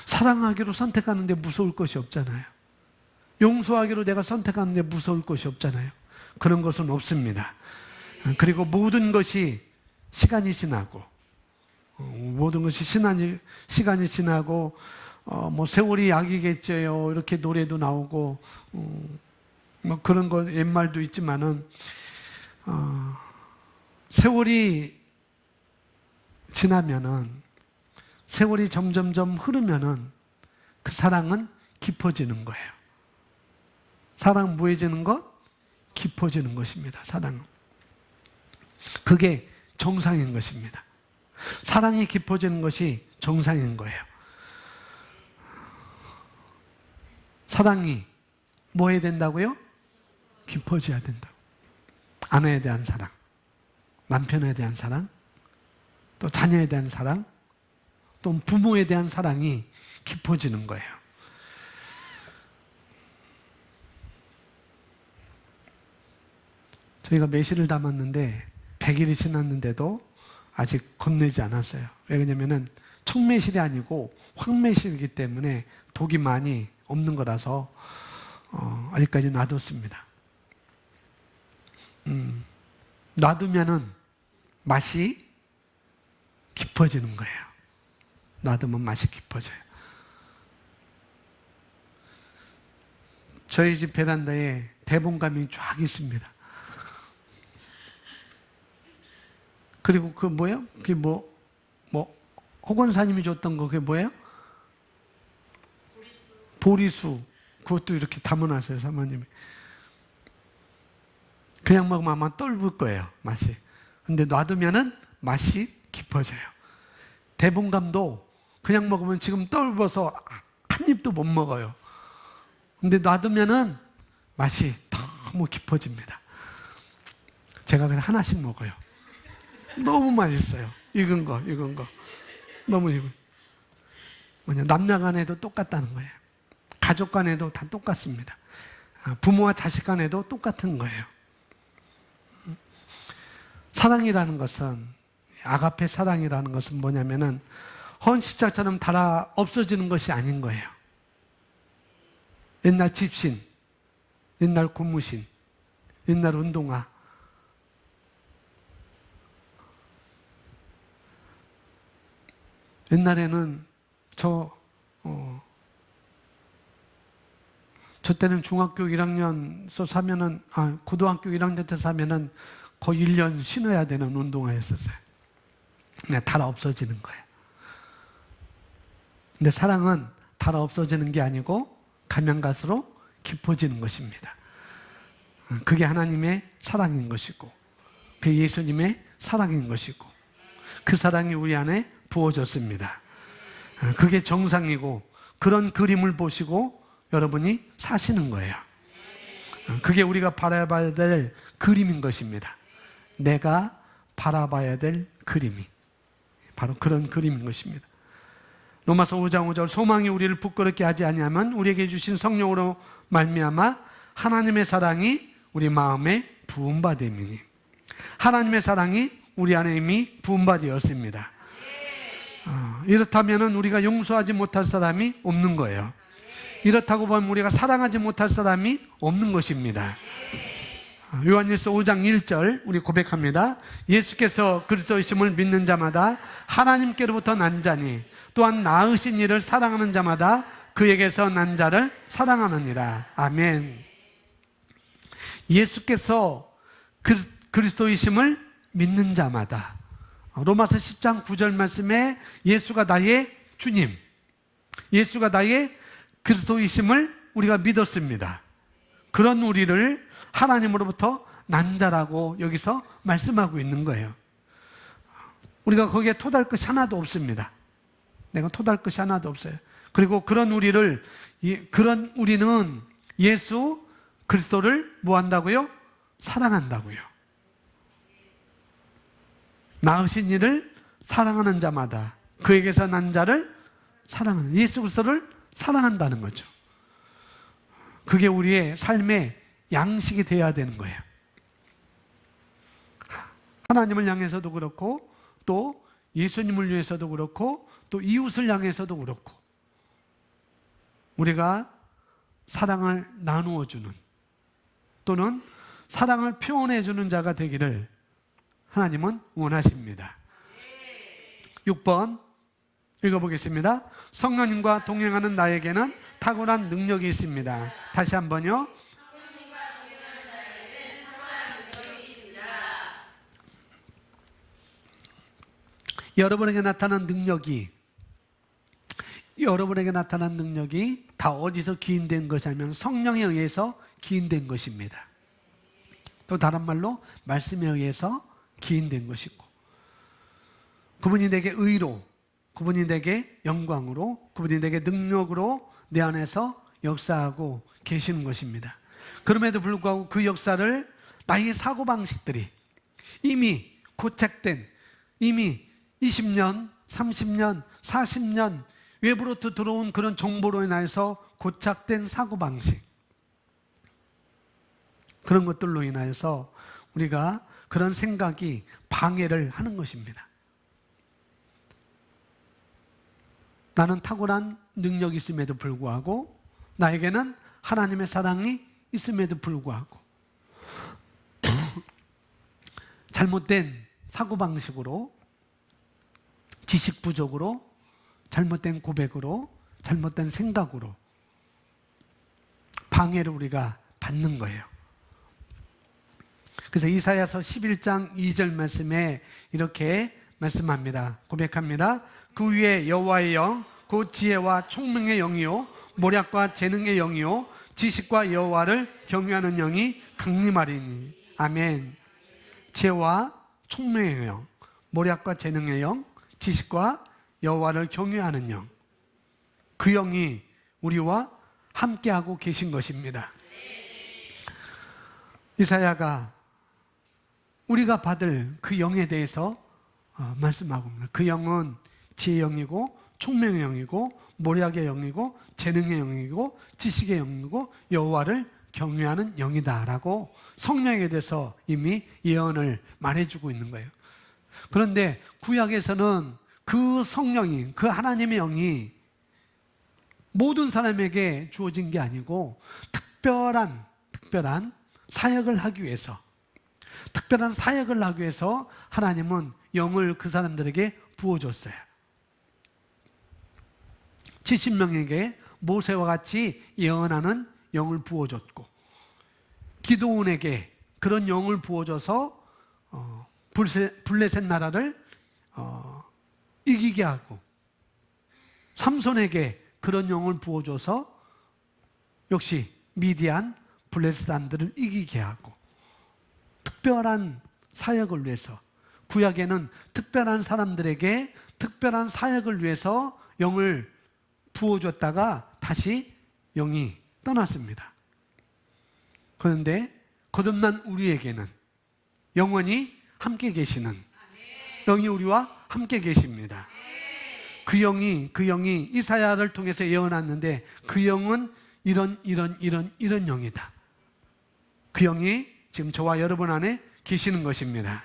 사랑하기로 선택하는데 무서울 것이 없잖아요. 용서하기로 내가 선택하는데 무서울 것이 없잖아요. 그런 것은 없습니다. 그리고 모든 것이 시간이 지나고 뭐 세월이 약이겠죠요, 이렇게 노래도 나오고 뭐 그런 거 옛말도 있지만은 세월이 지나면은, 세월이 점점점 흐르면은 그 사랑은 깊어지는 거예요. 사랑 무해지는 것, 깊어지는 것입니다. 사랑은. 그게 정상인 것입니다. 사랑이 깊어지는 것이 정상인 거예요. 사랑이 뭐 해야 된다고요? 깊어져야 된다고. 아내에 대한 사랑, 남편에 대한 사랑, 또 자녀에 대한 사랑, 또 부모에 대한 사랑이 깊어지는 거예요. 저희가 매실을 담았는데 100일이 지났는데도 아직 건네지 않았어요. 왜냐하면 청매실이 아니고 황매실이기 때문에 독이 많이 없는 거라서 아직까지 놔뒀습니다. 놔두면은 맛이 깊어지는 거예요. 놔두면 맛이 깊어져요. 저희 집 베란다에 대봉감이 쫙 있습니다. 그리고 그 뭐예요? 그게 뭐 호건사님이 줬던 거 그게 뭐예요? 보리수. 그것도 이렇게 담아놨어요, 사모님이. 그냥 먹으면 아마 떫을 거예요, 맛이. 근데 놔두면은 맛이 깊어져요. 대봉감도 그냥 먹으면 지금 떫어서 한 입도 못 먹어요. 근데 놔두면은 맛이 너무 깊어집니다. 제가 그냥 하나씩 먹어요. 너무 맛있어요. 익은 거. 너무 익은. 남녀 간에도 똑같다는 거예요. 가족 간에도 다 똑같습니다. 부모와 자식 간에도 똑같은 거예요. 사랑이라는 것은, 아가페 사랑이라는 것은 뭐냐면은 헌십자처럼 달아 없어지는 것이 아닌 거예요. 옛날 집신, 옛날 고무신, 옛날 운동화, 옛날에는 저 때는 중학교 1학년서 사면은, 고등학교 1학년 때 사면은 거의 1년 신어야 되는 운동화였었어요. 그냥 달아 없어지는 거예요. 근데 사랑은 달아 없어지는 게 아니고 가면 갈수록 깊어지는 것입니다. 그게 하나님의 사랑인 것이고, 그게 예수님의 사랑인 것이고, 그 사랑이 우리 안에 부어졌습니다. 그게 정상이고, 그런 그림을 보시고 여러분이 사시는 거예요. 그게 우리가 바라봐야 될 그림인 것입니다. 내가 바라봐야 될 그림이 바로 그런 그림인 것입니다. 로마서 5장 5절, 소망이 우리를 부끄럽게 하지 아니하면 우리에게 주신 성령으로 말미암아 하나님의 사랑이 우리 마음에 부음받음이니. 하나님의 사랑이 우리 안에 이미 부음받았습니다. 이렇다면 우리가 용서하지 못할 사람이 없는 거예요. 이렇다고 보면 우리가 사랑하지 못할 사람이 없는 것입니다. 요한일서 5장 1절 우리 고백합니다. 예수께서 그리스도이심을 믿는 자마다 하나님께로부터 난 자니 또한 낳으신 이를 사랑하는 자마다 그에게서 난 자를 사랑하느니라. 아멘. 예수께서 그리스도이심을 믿는 자마다, 로마서 10장 9절 말씀에 예수가 나의 주님, 예수가 나의 그리스도이심을 우리가 믿었습니다. 그런 우리를 하나님으로부터 난 자라고 여기서 말씀하고 있는 거예요. 우리가 거기에 토달 것이 하나도 없습니다. 내가 토달 것이 하나도 없어요. 그리고 그런 우리는 예수 그리스도를 뭐 한다고요? 사랑한다고요. 낳으신 이를 사랑하는 자마다 그에게서 난 자를 사랑하는, 예수 그리스도를 사랑한다는 거죠. 그게 우리의 삶의 양식이 되어야 되는 거예요. 하나님을 향해서도 그렇고 또 예수님을 위해서도 그렇고 또 이웃을 향해서도 그렇고 우리가 사랑을 나누어 주는 또는 사랑을 표현해 주는 자가 되기를 하나님은 원하십니다. 6번 읽어보겠습니다. 성령님과 동행하는 나에게는 탁월한 능력이 있습니다. 다시 한번요. 여러분에게 나타난 능력이 다 어디서 기인된 것이냐면 성령에 의해서 기인된 것입니다. 또 다른 말로 말씀에 의해서 기인된 것이고, 그분이 내게 의로, 그분이 내게 영광으로, 그분이 내게 능력으로 내 안에서 역사하고 계시는 것입니다. 그럼에도 불구하고 그 역사를 나의 사고방식들이 이미 고착된, 이미 20년, 30년, 40년 외부로부터 들어온 그런 정보로 인해서 고착된 사고방식, 그런 것들로 인해서 우리가 그런 생각이 방해를 하는 것입니다. 나는 탁월한 능력이 있음에도 불구하고, 나에게는 하나님의 사랑이 있음에도 불구하고 잘못된 사고방식으로, 지식 부족으로, 잘못된 고백으로, 잘못된 생각으로 방해를 우리가 받는 거예요. 그래서 이사야서 11장 2절 말씀에 이렇게 말씀합니다. 고백합니다. 그 위에 여호와의 영, 곧 지혜와 총명의 영이요 모략과 재능의 영이요 지식과 여호와를 경외하는 영이 강림하리니. 아멘. 지혜와 총명의 영, 모략과 재능의 영, 지식과 여호와를 경외하는 영, 그 영이 우리와 함께하고 계신 것입니다. 이사야가 우리가 받을 그 영에 대해서 말씀하고 있습니다. 그 영은 지혜의 영이고 총명의 영이고 모략의 영이고 재능의 영이고 지식의 영이고 여호와를 경외하는 영이다라고 성령에 대해서 이미 예언을 말해주고 있는 거예요. 그런데 구약에서는 그 성령이, 그 하나님의 영이 모든 사람에게 주어진 게 아니고 특별한 사역을 하기 위해서, 하나님은 영을 그 사람들에게 부어줬어요. 70명에게 모세와 같이 예언하는 영을 부어줬고, 기드온에게 그런 영을 부어줘서 블레셋 나라를 이기게 하고, 삼손에게 그런 영을 부어줘서 역시 미디안 블레셋 사람들을 이기게 하고, 특별한 사역을 위해서, 구약에는 특별한 사람들에게 특별한 사역을 위해서 영을 부어줬다가 다시 영이 떠났습니다. 그런데 거듭난 우리에게는 영원히 함께 계시는 영이 우리와 함께 계십니다. 그 영이 이사야를 통해서 예언했는데, 그 영은 이런 영이다. 그 영이 지금 저와 여러분 안에 계시는 것입니다.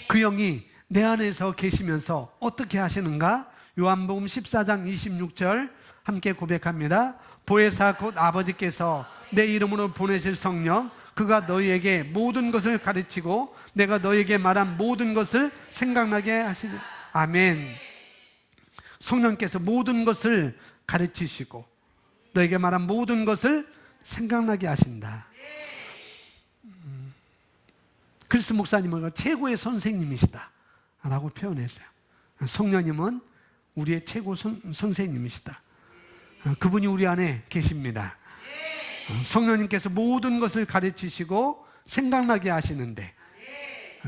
그 영이 내 안에서 계시면서 어떻게 하시는가? 요한복음 14장 26절 함께 고백합니다. 보혜사 곧 아버지께서 내 이름으로 보내실 성령, 그가 너희에게 모든 것을 가르치고 내가 너희에게 말한 모든 것을 생각나게 하시니. 아멘. 성령께서 모든 것을 가르치시고 너에게 말한 모든 것을 생각나게 하신다. 크리스 목사님은 최고의 선생님이시다 라고 표현했어요. 성령님은 우리의 최고 선생님이시다. 그분이 우리 안에 계십니다. 성령님께서 모든 것을 가르치시고 생각나게 하시는데,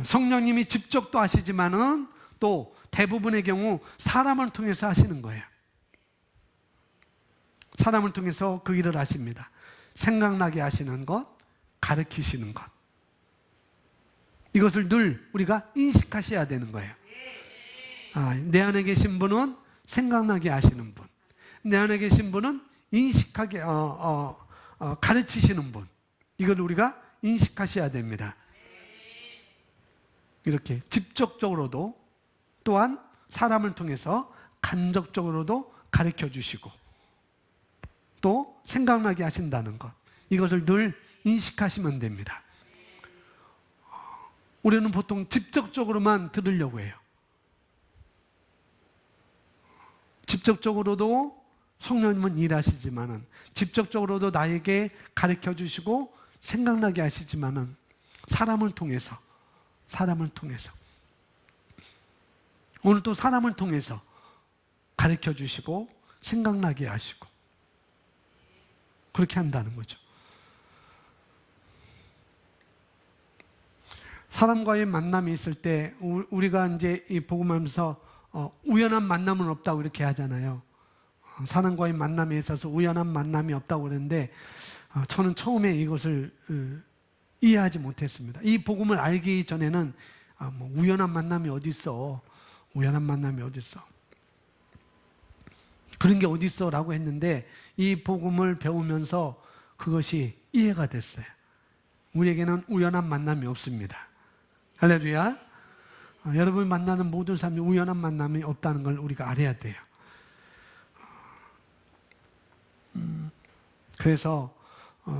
성령님이 직접도 하시지만은 또 대부분의 경우 사람을 통해서 하시는 거예요. 사람을 통해서 그 일을 하십니다. 생각나게 하시는 것, 가르치시는 것. 이것을 늘 우리가 인식하셔야 되는 거예요. 내 안에 계신 분은 생각나게 하시는 분, 내 안에 계신 분은 인식하게 가르치시는 분. 이걸 우리가 인식하셔야 됩니다. 이렇게 직접적으로도 또한 사람을 통해서 간접적으로도 가르쳐 주시고 또 생각나게 하신다는 것, 이것을 늘 인식하시면 됩니다. 우리는 보통 직접적으로만 들으려고 해요. 직접적으로도 성령님은 일하시지만은, 직접적으로도 나에게 가르쳐 주시고 생각나게 하시지만은, 사람을 통해서 오늘 또 사람을 통해서 가르쳐 주시고 생각나게 하시고 그렇게 한다는 거죠. 사람과의 만남이 있을 때 우리가 이제 이 복음하면서 우연한 만남은 없다고 이렇게 하잖아요. 사람과의 만남에 있어서 우연한 만남이 없다고 그러는데, 저는 처음에 이것을 이해하지 못했습니다. 이 복음을 알기 전에는 뭐 우연한 만남이 어디 있어? 우연한 만남이 어디 있어? 그런 게 어디 있어라고 했는데, 이 복음을 배우면서 그것이 이해가 됐어요. 우리에게는 우연한 만남이 없습니다. 할렐루야. 여러분이 만나는 모든 사람이 우연한 만남이 없다는 걸 우리가 알아야 돼요. 그래서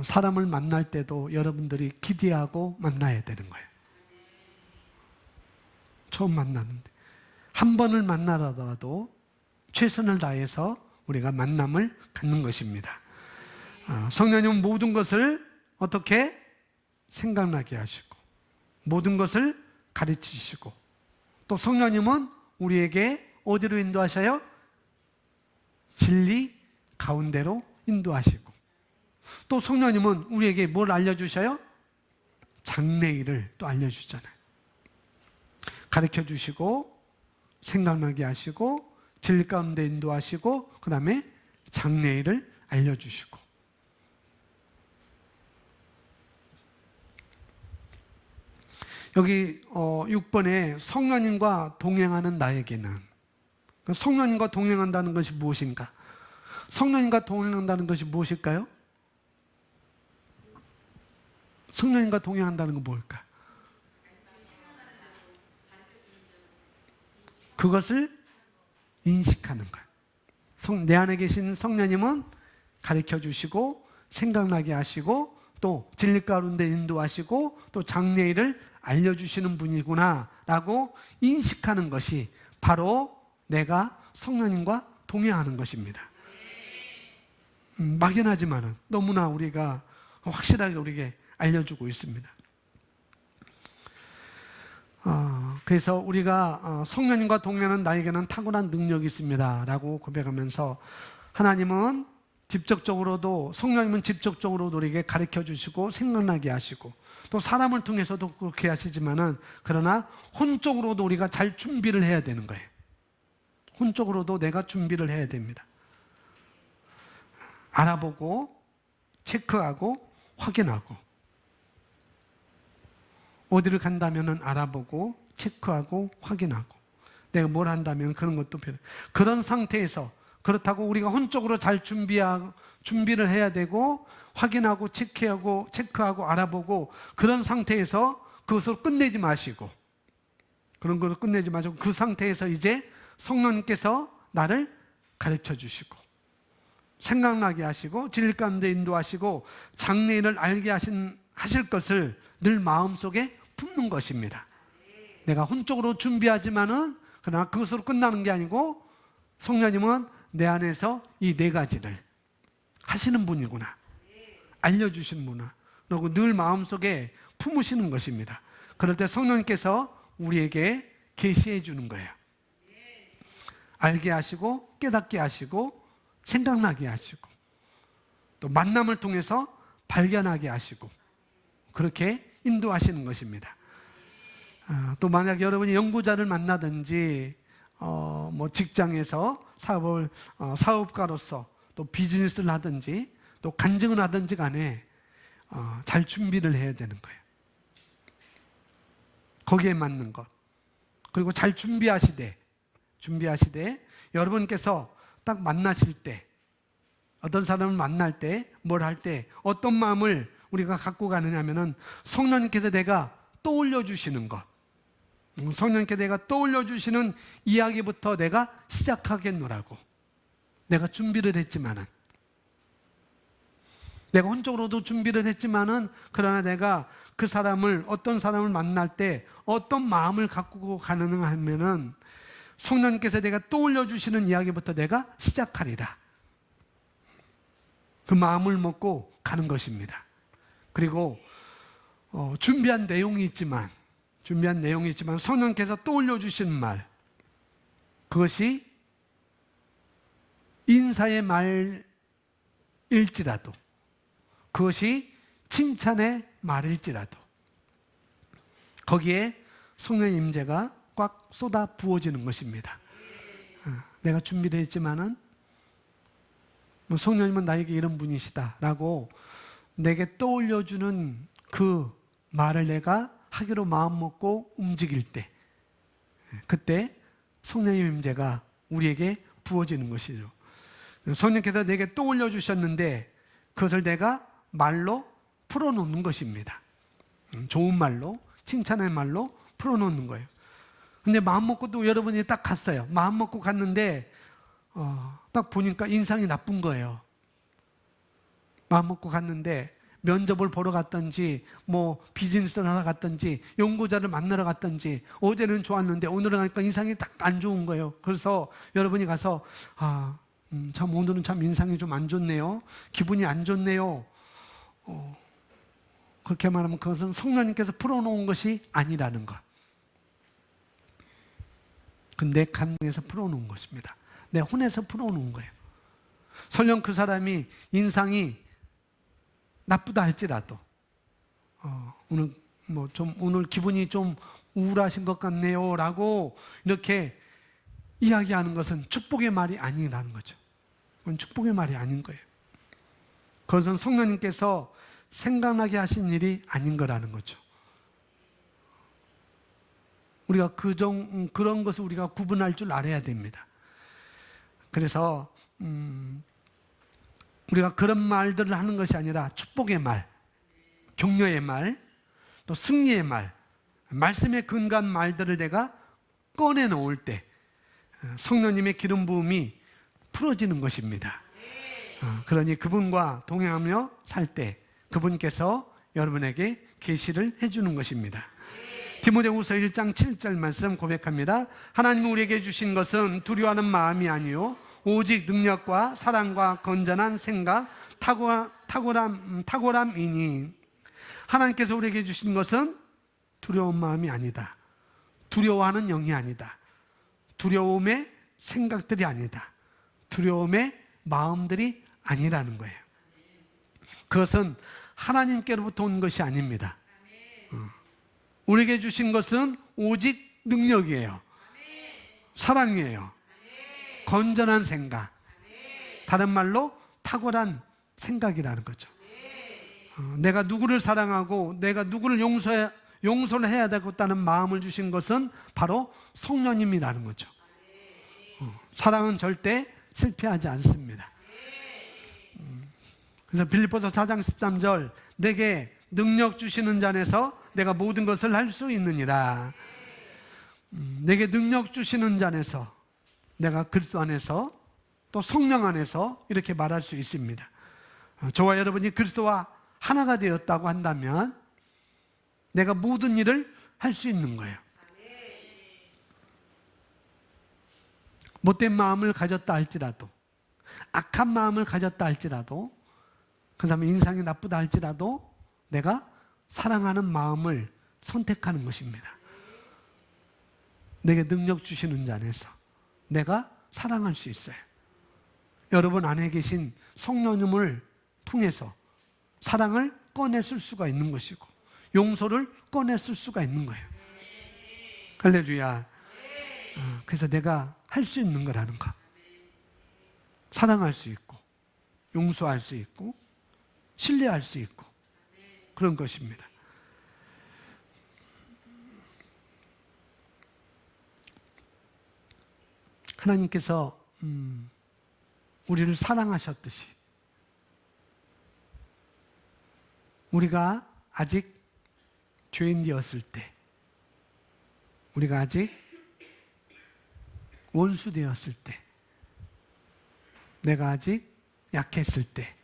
사람을 만날 때도 여러분들이 기대하고 만나야 되는 거예요. 처음 만나는데 한 번을 만나더라도 최선을 다해서 우리가 만남을 갖는 것입니다. 성령님은 모든 것을 어떻게 생각나게 하시고 모든 것을 가르치시고, 또 성령님은 우리에게 어디로 인도하셔요? 진리 가운데로 인도하시고, 또 성령님은 우리에게 뭘 알려주셔요? 장래일을 또 알려주잖아요. 가르쳐 주시고 생각나게 하시고 진리 가운데 인도하시고 그 다음에 장래일을 알려주시고. 여기 6번에 성령님과 동행하는 나에게는, 성령님과 동행한다는 것이 무엇인가? 성령님과 동행한다는 것이 무엇일까요? 성령님과 동행한다는 건 뭘까? 그것을 인식하는 거예요. 내 안에 계신 성령님은 가르쳐 주시고 생각나게 하시고 또 진리 가운데 인도하시고 또 장래일을 알려주시는 분이구나 라고 인식하는 것이 바로 내가 성령님과 동행하는 것입니다. 막연하지만은 너무나 우리가 확실하게 우리에게 알려주고 있습니다. 그래서 우리가 성령님과 동행하는 나에게는 탁월한 능력이 있습니다 라고 고백하면서, 하나님은 직접적으로도, 성령님은 직접적으로도 우리에게 가르쳐 주시고 생각나게 하시고 또 사람을 통해서도 그렇게 하시지만은, 그러나 혼적으로도 우리가 잘 준비를 해야 되는 거예요. 혼적으로도 내가 준비를 해야 됩니다. 알아보고 체크하고 확인하고, 어디를 간다면은 알아보고 체크하고 확인하고, 내가 뭘 한다면 그런 것도 필요해요. 그런 상태에서 그렇다고 우리가 혼적으로 잘 준비를 해야 되고 확인하고 체크하고 알아보고 그런 상태에서 그것을 끝내지 마시고 그런 걸 끝내지 마시고 그 상태에서 이제 성령님께서 나를 가르쳐 주시고 생각나게 하시고 진리 가운데 인도하시고 장래일을 알게 하실 것을 늘 마음속에 품는 것입니다. 내가 혼적으로 준비하지만은 그러나 그것으로 끝나는 게 아니고 성령님은 내 안에서 이 네 가지를 하시는 분이구나, 알려주시는구나 라고 늘 마음속에 품으시는 것입니다. 그럴 때 성령님께서 우리에게 계시해 주는 거예요. 알게 하시고 깨닫게 하시고 생각나게 하시고 또 만남을 통해서 발견하게 하시고 그렇게 인도하시는 것입니다. 또 만약 여러분이 연구자를 만나든지 뭐 직장에서 사업가로서 또 비즈니스를 하든지 또 간증을 하든지 간에 잘 준비를 해야 되는 거예요. 거기에 맞는 것. 그리고 잘 준비하시되 여러분께서 딱 만나실 때 어떤 사람을 만날 때 뭘 할 때 어떤 마음을 우리가 갖고 가느냐 하면은 성령님께서 내가 떠올려 주시는 것, 성령님께 내가 떠올려 주시는 이야기부터 내가 시작하겠노라고. 내가 준비를 했지만은 내가 혼적으로도 준비를 했지만은 그러나 내가 그 사람을 어떤 사람을 만날 때 어떤 마음을 갖고 가느냐 하면은 성령님께서 내가 떠올려 주시는 이야기부터 내가 시작하리라. 그 마음을 먹고 가는 것입니다. 그리고 준비한 내용이 있지만 성령께서 떠올려 주신 말, 그것이 인사의 말일지라도 그것이 칭찬의 말일지라도 거기에 성령의 임재가 꽉 쏟아 부어지는 것입니다. 내가 준비를 했지만은 성령님은 나에게 이런 분이시다 라고 내게 떠올려주는 그 말을 내가 하기로 마음먹고 움직일 때 그때 성령의 임재가 우리에게 부어지는 것이죠. 성령께서 내게 떠올려 주셨는데 그것을 내가 말로 풀어놓는 것입니다. 좋은 말로, 칭찬의 말로 풀어놓는 거예요. 근데 마음먹고 또 여러분이 딱 갔어요. 마음먹고 갔는데 딱 보니까 인상이 나쁜 거예요. 마음먹고 갔는데 면접을 보러 갔든지 뭐 비즈니스를 하러 갔든지 연구자를 만나러 갔든지 어제는 좋았는데 오늘은 하니까 인상이 딱 안 좋은 거예요. 그래서 여러분이 가서 참 오늘은 참 인상이 좀 안 좋네요. 기분이 안 좋네요. 그렇게 말하면 그것은 성령님께서 풀어놓은 것이 아니라는 것. 내 감정에서 풀어놓은 것입니다. 내 혼에서 풀어놓은 거예요. 설령 그 사람이 인상이 나쁘다 할지라도 오늘 기분이 좀 우울하신 것 같네요라고 이렇게 이야기하는 것은 축복의 말이 아니라는 거죠. 그건 축복의 말이 아닌 거예요. 그것은 성령님께서 생각나게 하신 일이 아닌 거라는 거죠. 우리가 그런 것을 우리가 구분할 줄 알아야 됩니다. 그래서 우리가 그런 말들을 하는 것이 아니라 축복의 말, 격려의 말, 또 승리의 말, 말씀에 근거한 말들을 내가 꺼내놓을 때 성령님의 기름 부음이 풀어지는 것입니다. 그러니 그분과 동행하며 살 때 그분께서 여러분에게 계시를 해주는 것입니다. 디모데후서 1장 7절 말씀 고백합니다. 하나님이 우리에게 주신 것은 두려워하는 마음이 아니요 오직 능력과 사랑과 건전한 생각, 탁월함이니. 하나님께서 우리에게 주신 것은 두려운 마음이 아니다. 두려워하는 영이 아니다. 두려움의 생각들이 아니다. 두려움의 마음들이 아니라는 거예요. 그것은 하나님께로부터 온 것이 아닙니다. 우리에게 주신 것은 오직 능력이에요. 사랑이에요. 건전한 생각. 다른 말로 탁월한 생각이라는 거죠. 내가 누구를 사랑하고 내가 누구를 용서를 해야 되겠다는 마음을 주신 것은 바로 성령님이라는 거죠. 사랑은 절대 실패하지 않습니다. 그래서 빌립보서 4장 13절 내게 능력 주시는 자 안에서 내가 모든 것을 할 수 있느니라. 내게 능력 주시는 자 안에서 내가 그리스도 안에서 또 성령 안에서 이렇게 말할 수 있습니다. 저와 여러분이 그리스도와 하나가 되었다고 한다면 내가 모든 일을 할 수 있는 거예요. 못된 마음을 가졌다 할지라도, 악한 마음을 가졌다 할지라도, 그 다음에 인상이 나쁘다 할지라도 내가 사랑하는 마음을 선택하는 것입니다. 내게 능력 주시는 자 안에서 내가 사랑할 수 있어요. 여러분 안에 계신 성령님을 통해서 사랑을 꺼냈을 수가 있는 것이고 용서를 꺼냈을 수가 있는 거예요. 할렐루야. 그래서 내가 할 수 있는 거라는 거. 사랑할 수 있고 용서할 수 있고 신뢰할 수 있고 그런 것입니다. 하나님께서 우리를 사랑하셨듯이 우리가 아직 죄인되었을 때, 우리가 아직 원수되었을 때, 내가 아직 약했을 때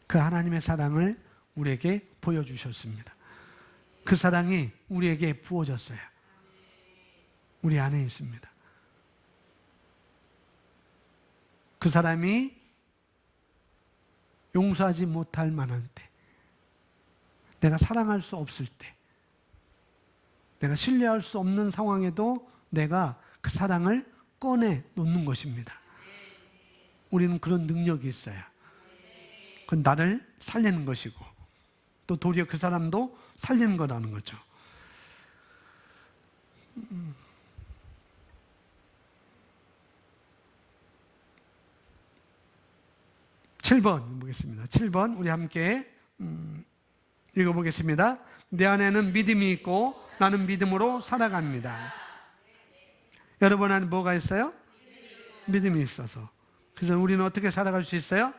그 하나님의 사랑을 우리에게 보여주셨습니다. 그 사랑이 우리에게 부어졌어요. 우리 안에 있습니다. 그 사람이 용서하지 못할 만한 때, 내가 사랑할 수 없을 때, 내가 신뢰할 수 없는 상황에도 내가 그 사랑을 꺼내 놓는 것입니다. 우리는 그런 능력이 있어요. 그건 나를 살리는 것이고 또 도리어 그 사람도 살리는 거라는 거죠. 7번 보겠습니다. 7번 우리 함께 읽어보겠습니다. 내 안에는 믿음이 있고 나는 믿음으로 살아갑니다. 여러분 안에 뭐가 있어요? 믿음이 있어서. 그래서 우리는 어떻게 살아갈 수 있어요?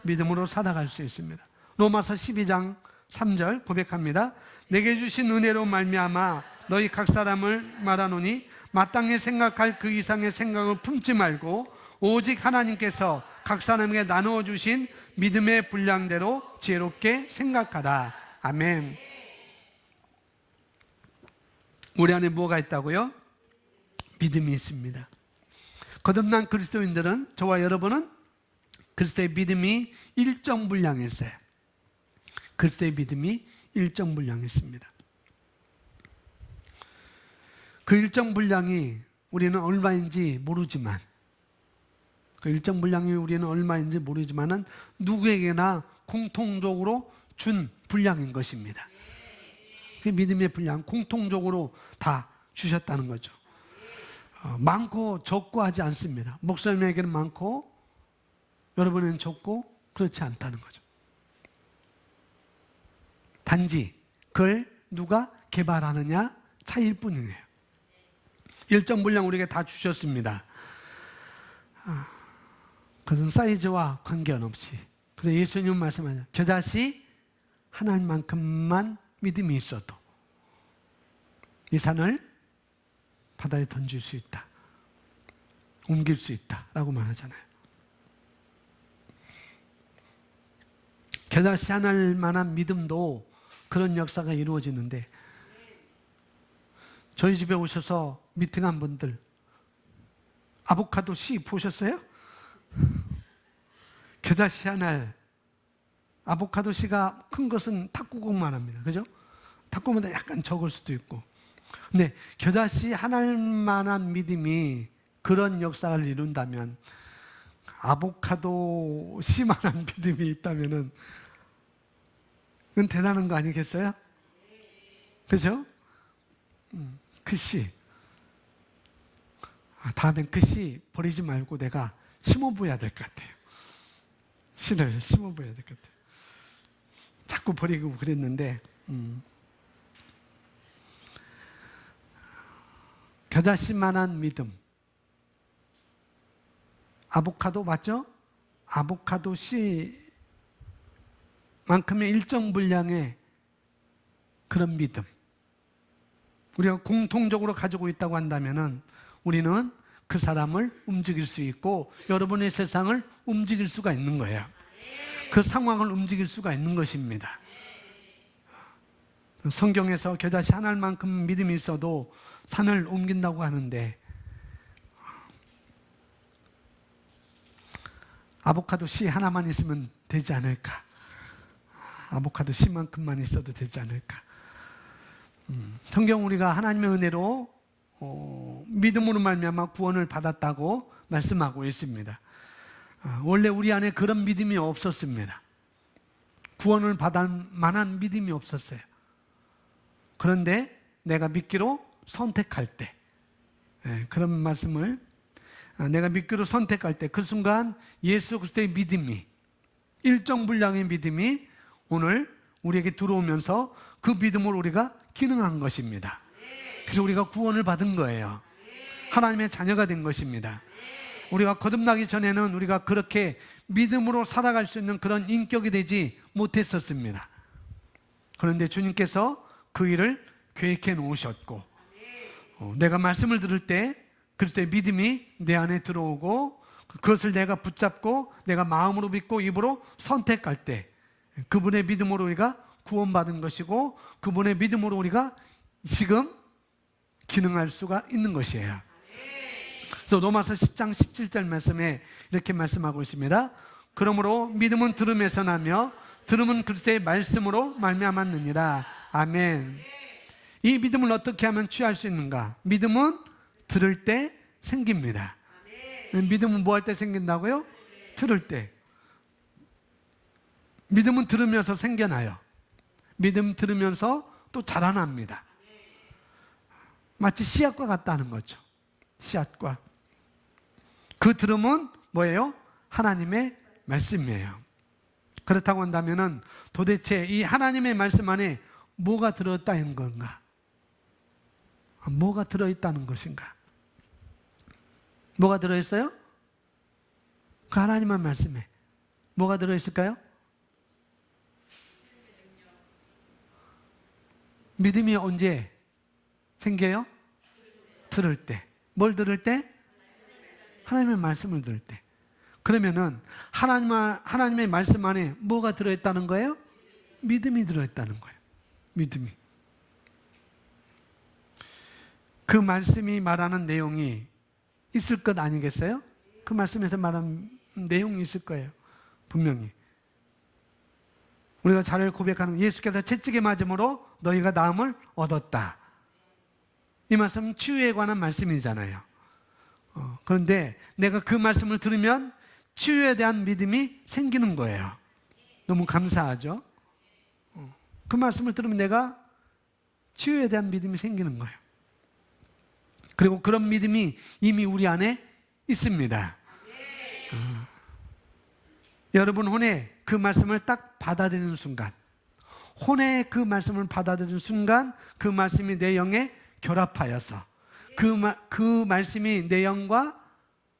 믿음으로 살아갈 수 있습니다. 로마서 12장 3절 고백합니다. 내게 주신 은혜로 말미암아 너희 각 사람을 말하노니 마땅히 생각할 그 이상의 생각을 품지 말고 오직 하나님께서 각 사람에게 나누어 주신 믿음의 분량대로 지혜롭게 생각하라. 아멘. 우리 안에 뭐가 있다고요? 믿음이 있습니다. 거듭난 그리스도인들은, 저와 여러분은 그리스도의 믿음이 일정 분량이 있어요. 그리스도의 믿음이 일정 분량이 있습니다. 그 일정 분량이 우리는 얼마인지 모르지만, 그 일정 분량이 우리는 얼마인지 모르지만은 누구에게나 공통적으로 준 분량인 것입니다. 그 믿음의 분량 공통적으로 다 주셨다는 거죠. 많고 적고 하지 않습니다. 목사님에게는 많고 여러분에게는 적고 그렇지 않다는 거죠. 단지 그걸 누가 개발하느냐 차이일 뿐이에요. 일정 분량 우리에게 다 주셨습니다. 그것은 사이즈와 관계없이. 그래서 예수님 말씀하죠. 겨자씨 하나만큼만 믿음이 있어도 이 산을 바다에 던질 수 있다. 옮길 수 있다. 라고 말하잖아요. 겨자씨 하나만한 믿음도 그런 역사가 이루어지는데, 저희 집에 오셔서 미팅한 분들 아보카도 씨 보셨어요? 겨자씨 하나, 아보카도 씨가 큰 것은 탁구공만 합니다. 그죠? 탁구보다 약간 적을 수도 있고. 근데 겨자씨 하나만한 믿음이 그런 역사를 이룬다면, 아보카도 씨만한 믿음이 있다면은 그건 대단한 거 아니겠어요? 그죠? 그 씨. 다음엔 그 씨 버리지 말고 내가 심어봐야 될 것 같아요. 씨를 심어봐야 될 것 같아요. 자꾸 버리고 그랬는데, 겨자씨만한 믿음. 아보카도 맞죠? 아보카도 씨만큼의 일정 분량의 그런 믿음. 우리가 공통적으로 가지고 있다고 한다면은 우리는 그 사람을 움직일 수 있고 여러분의 세상을 움직일 수가 있는 거예요. 그 상황을 움직일 수가 있는 것입니다. 성경에서 겨자씨 한 알만큼 믿음이 있어도 산을 옮긴다고 하는데 아보카도 씨 하나만 있으면 되지 않을까? 아보카도 씨만큼만 있어도 되지 않을까? 성경 우리가 하나님의 은혜로 믿음으로 말미암아 구원을 받았다고 말씀하고 있습니다. 원래 우리 안에 그런 믿음이 없었습니다. 구원을 받을 만한 믿음이 없었어요. 그런데 내가 믿기로 선택할 때, 그런 말씀을 내가 믿기로 선택할 때 그 순간 예수 그리스도의 믿음이, 일정 분량의 믿음이 오늘 우리에게 들어오면서 그 믿음으로 우리가 기능한 것입니다. 그래서 우리가 구원을 받은 거예요. 하나님의 자녀가 된 것입니다. 우리가 거듭나기 전에는 우리가 그렇게 믿음으로 살아갈 수 있는 그런 인격이 되지 못했었습니다. 그런데 주님께서 그 일을 계획해 놓으셨고, 내가 말씀을 들을 때 그리스도의 믿음이 내 안에 들어오고 그것을 내가 붙잡고 내가 마음으로 믿고 입으로 선택할 때 그분의 믿음으로 우리가 구원받은 것이고 그분의 믿음으로 우리가 지금 기능할 수가 있는 것이에요. 그래서 로마서 10장 17절 말씀에 이렇게 말씀하고 있습니다. 그러므로 믿음은 들음에서 나며 들음은 그리스도의 말씀으로 말미암았느니라. 아멘. 이 믿음을 어떻게 하면 취할 수 있는가? 믿음은 들을 때 생깁니다. 믿음은 뭐 할 때 생긴다고요? 들을 때. 믿음은 들으면서 생겨나요. 믿음 들으면서 또 자라납니다. 마치 씨앗과 같다는 거죠. 씨앗과. 그 들음은 뭐예요? 하나님의 말씀이에요. 그렇다고 한다면 도대체 이 하나님의 말씀 안에 뭐가 들어있다는 건가? 뭐가 들어있다는 것인가? 뭐가 들어있어요? 그 하나님의 말씀에 뭐가 들어있을까요? 믿음이 언제 생겨요? 들을 때. 뭘 들을 때? 하나님의 말씀을 들을 때. 그러면은 하나님의 말씀 안에 뭐가 들어있다는 거예요? 믿음이 들어있다는 거예요. 믿음이. 그 말씀이 말하는 내용이 있을 것 아니겠어요? 그 말씀에서 말하는 내용이 있을 거예요. 분명히. 우리가 잘 고백하는 예수께서 채찍에 맞음으로 너희가 나음을 얻었다. 이 말씀은 치유에 관한 말씀이잖아요. 그런데 내가 그 말씀을 들으면 치유에 대한 믿음이 생기는 거예요. 너무 감사하죠? 그 말씀을 들으면 내가 치유에 대한 믿음이 생기는 거예요. 그리고 그런 믿음이 이미 우리 안에 있습니다. 여러분 혼에 그 말씀을 딱 받아들이는 순간, 혼에 그 말씀을 받아들이는 순간 그 말씀이 내 영에 결합하여서 그 말씀이 내 영과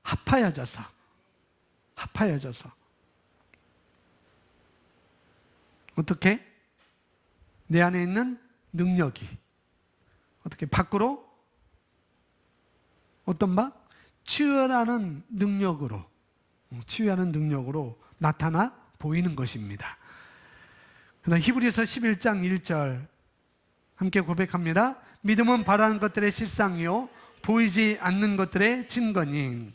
합하여져서 어떻게? 내 안에 있는 능력이 어떻게 밖으로 어떤 치유하는 능력으로 나타나 보이는 것입니다. 그다음 히브리서 11장 1절 함께 고백합니다. 믿음은 바라는 것들의 실상이요 보이지 않는 것들의 증거니.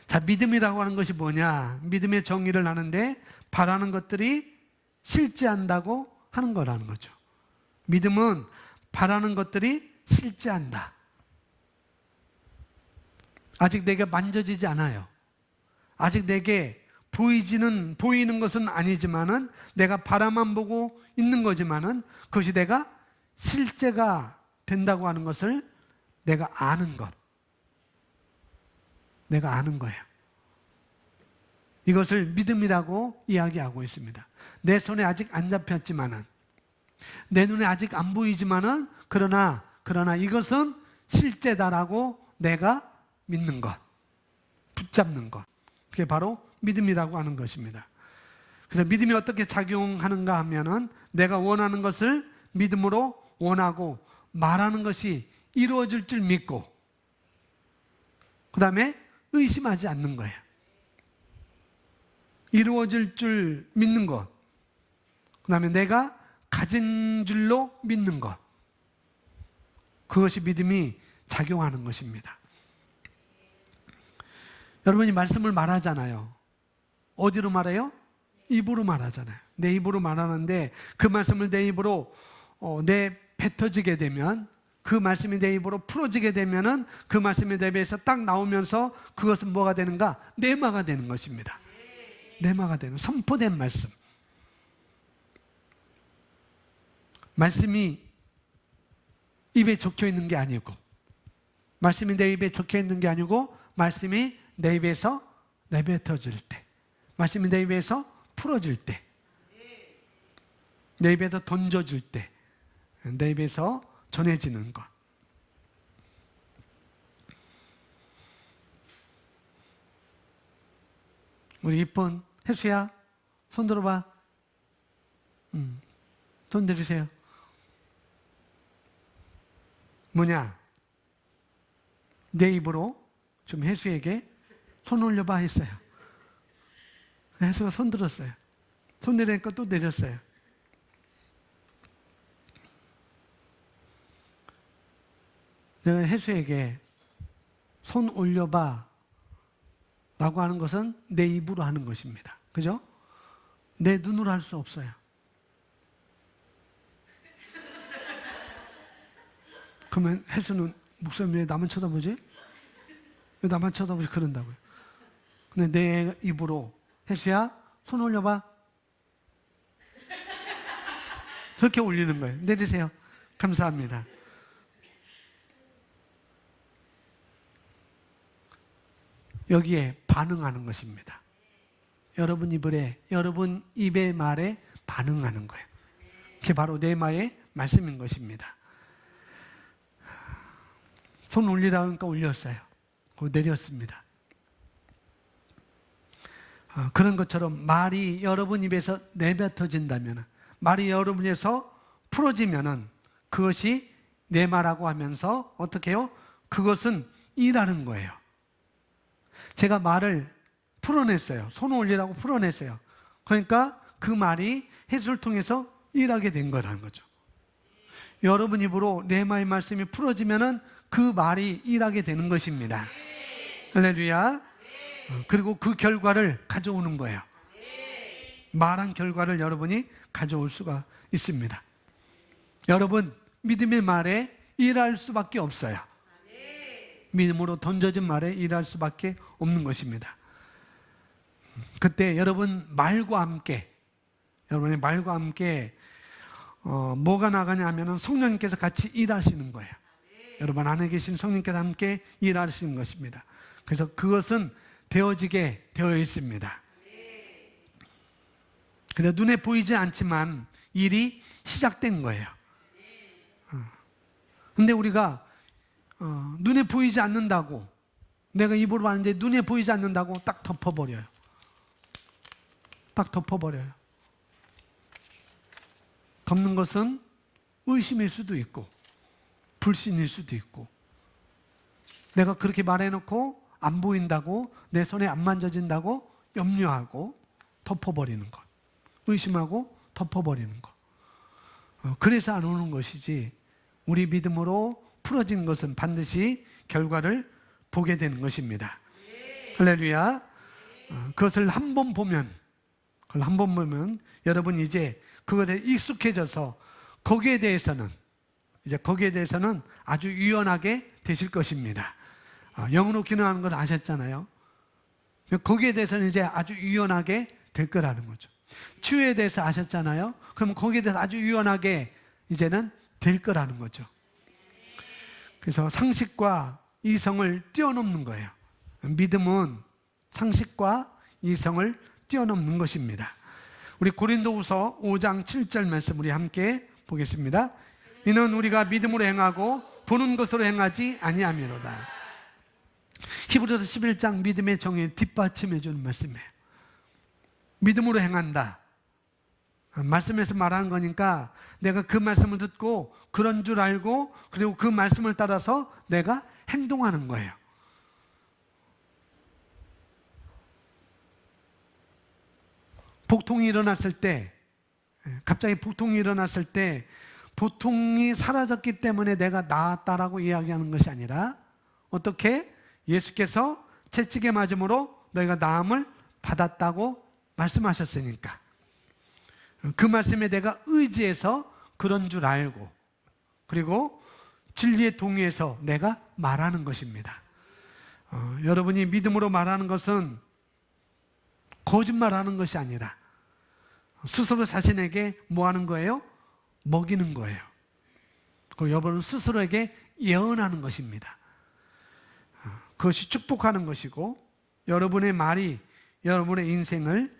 자, 믿음이라고 하는 것이 뭐냐? 믿음의 정의를 하는데 바라는 것들이 실제한다고 하는 거라는 거죠. 믿음은 바라는 것들이 실제한다. 아직 내게 만져지지 않아요. 아직 내게 보이는 것은 아니지만은 내가 바라만 보고 있는 거지만은 그것이 내가 실제가 된다고 하는 것을 내가 아는 것. 내가 아는 거예요. 이것을 믿음이라고 이야기하고 있습니다. 내 손에 아직 안 잡혔지만은, 내 눈에 아직 안 보이지만은, 그러나 이것은 실제다라고 내가 믿는 것. 붙잡는 것. 그게 바로 믿음이라고 하는 것입니다. 그래서 믿음이 어떻게 작용하는가 하면은 내가 원하는 것을 믿음으로 원하고 말하는 것이 이루어질 줄 믿고 그 다음에 의심하지 않는 거예요. 이루어질 줄 믿는 것. 그 다음에 내가 가진 줄로 믿는 것. 그것이 믿음이 작용하는 것입니다. 여러분이 말씀을 말하잖아요. 어디로 말해요? 입으로 말하잖아요. 내 입으로 말하는데 그 말씀을 내 입으로 뱉어지게 되면 그 말씀이 내 입으로 풀어지게 되면은 그 말씀이 내 입에서 딱 나오면서 그것은 뭐가 되는가? 뇌마가 되는 것입니다. 뇌마가 되는 선포된 말씀. 말씀이 입에 적혀 있는 게 아니고 말씀이 내 입에 적혀 있는 게 아니고 말씀이 내 입에서 내뱉어질 때 말씀이 내 입에서 풀어질 때 내 입에서 던져질 때 내 입에서 전해지는 것. 우리 이쁜 혜수야 손 들어봐. 손 들이세요. 뭐냐? 내 입으로 좀 혜수에게 손 올려봐 했어요. 혜수가 손 들었어요. 손 내리니까 또 내렸어요. 내가 혜수에게 손 올려봐 라고 하는 것은 내 입으로 하는 것입니다. 그죠? 내 눈으로 할 수 없어요. 그러면 혜수는 목사님 왜 나만 쳐다보지? 왜 나만 쳐다보지? 그런다고요. 근데 내 입으로 혜수야 손 올려봐. 그렇게 올리는 거예요. 내리세요. 감사합니다. 여기에 반응하는 것입니다. 여러분 입의 말에 반응하는 거예요. 그게 바로 뇌마의 말씀인 것입니다. 손 올리라고 하니까 올렸어요. 내렸습니다. 그런 것처럼 말이 여러분 입에서 내뱉어진다면, 말이 여러분 입에서 풀어지면은 그것이 내 말하고 하면서 어떻게 해요? 그것은 일하는 거예요. 제가 말을 풀어냈어요. 손 올리라고 풀어냈어요. 그러니까 그 말이 혜수를 통해서 일하게 된 거라는 거죠. 여러분 입으로 레마의 말씀이 풀어지면은 그 말이 일하게 되는 것입니다. 할렐루야. 그리고 그 결과를 가져오는 거예요. 말한 결과를 여러분이 가져올 수가 있습니다. 여러분, 믿음의 말에 일할 수밖에 없어요. 믿음으로 던져진 말에 일할 수밖에 없는 것입니다. 그때 여러분 말과 함께, 여러분의 말과 함께 뭐가 나가냐 하면 성령님께서 같이 일하시는 거예요. 여러분 안에 계신 성령님께서 함께 일하시는 것입니다. 그래서 그것은 되어지게 되어 있습니다. 근데 눈에 보이지 않지만 일이 시작된 거예요. 근데 우리가 눈에 보이지 않는다고, 내가 입으로 하는데 눈에 보이지 않는다고 딱 덮어버려요. 딱 덮어버려요. 덮는 것은 의심일 수도 있고 불신일 수도 있고, 내가 그렇게 말해놓고 안 보인다고, 내 손에 안 만져진다고 염려하고 덮어버리는 것, 의심하고 덮어버리는 것. 그래서 안 오는 것이지, 우리 믿음으로 풀어진 것은 반드시 결과를 보게 되는 것입니다. 할렐루야. 그것을 한 번 보면, 여러분이 이제 그것에 익숙해져서 거기에 대해서는 아주 유연하게 되실 것입니다. 영으로 기능하는 걸 아셨잖아요. 거기에 대해서는 이제 아주 유연하게 될 거라는 거죠. 치유에 대해서 아셨잖아요. 그럼 거기에 대해서 아주 유연하게 이제는 될 거라는 거죠. 그래서 상식과 이성을 뛰어넘는 거예요. 믿음은 상식과 이성을 뛰어넘는 것입니다. 우리 고린도후서 5장 7절 말씀 우리 함께 보겠습니다. 이는 우리가 믿음으로 행하고 보는 것으로 행하지 아니함이로다. 히브리서 11장 믿음의 정의 뒷받침해 주는 말씀이에요. 믿음으로 행한다. 말씀에서 말하는 거니까 내가 그 말씀을 듣고 그런 줄 알고 그리고 그 말씀을 따라서 내가 행동하는 거예요. 복통이 일어났을 때, 갑자기 복통이 일어났을 때 복통이 사라졌기 때문에 내가 나았다라고 이야기하는 것이 아니라 어떻게? 예수께서 채찍에 맞음으로 너희가 나음을 받았다고 말씀하셨으니까 그 말씀에 내가 의지해서 그런 줄 알고 그리고 진리에 동의해서 내가 말하는 것입니다. 여러분이 믿음으로 말하는 것은 거짓말하는 것이 아니라 스스로 자신에게 뭐 하는 거예요? 먹이는 거예요. 그리고 여러분은 스스로에게 예언하는 것입니다. 그것이 축복하는 것이고 여러분의 말이 여러분의 인생을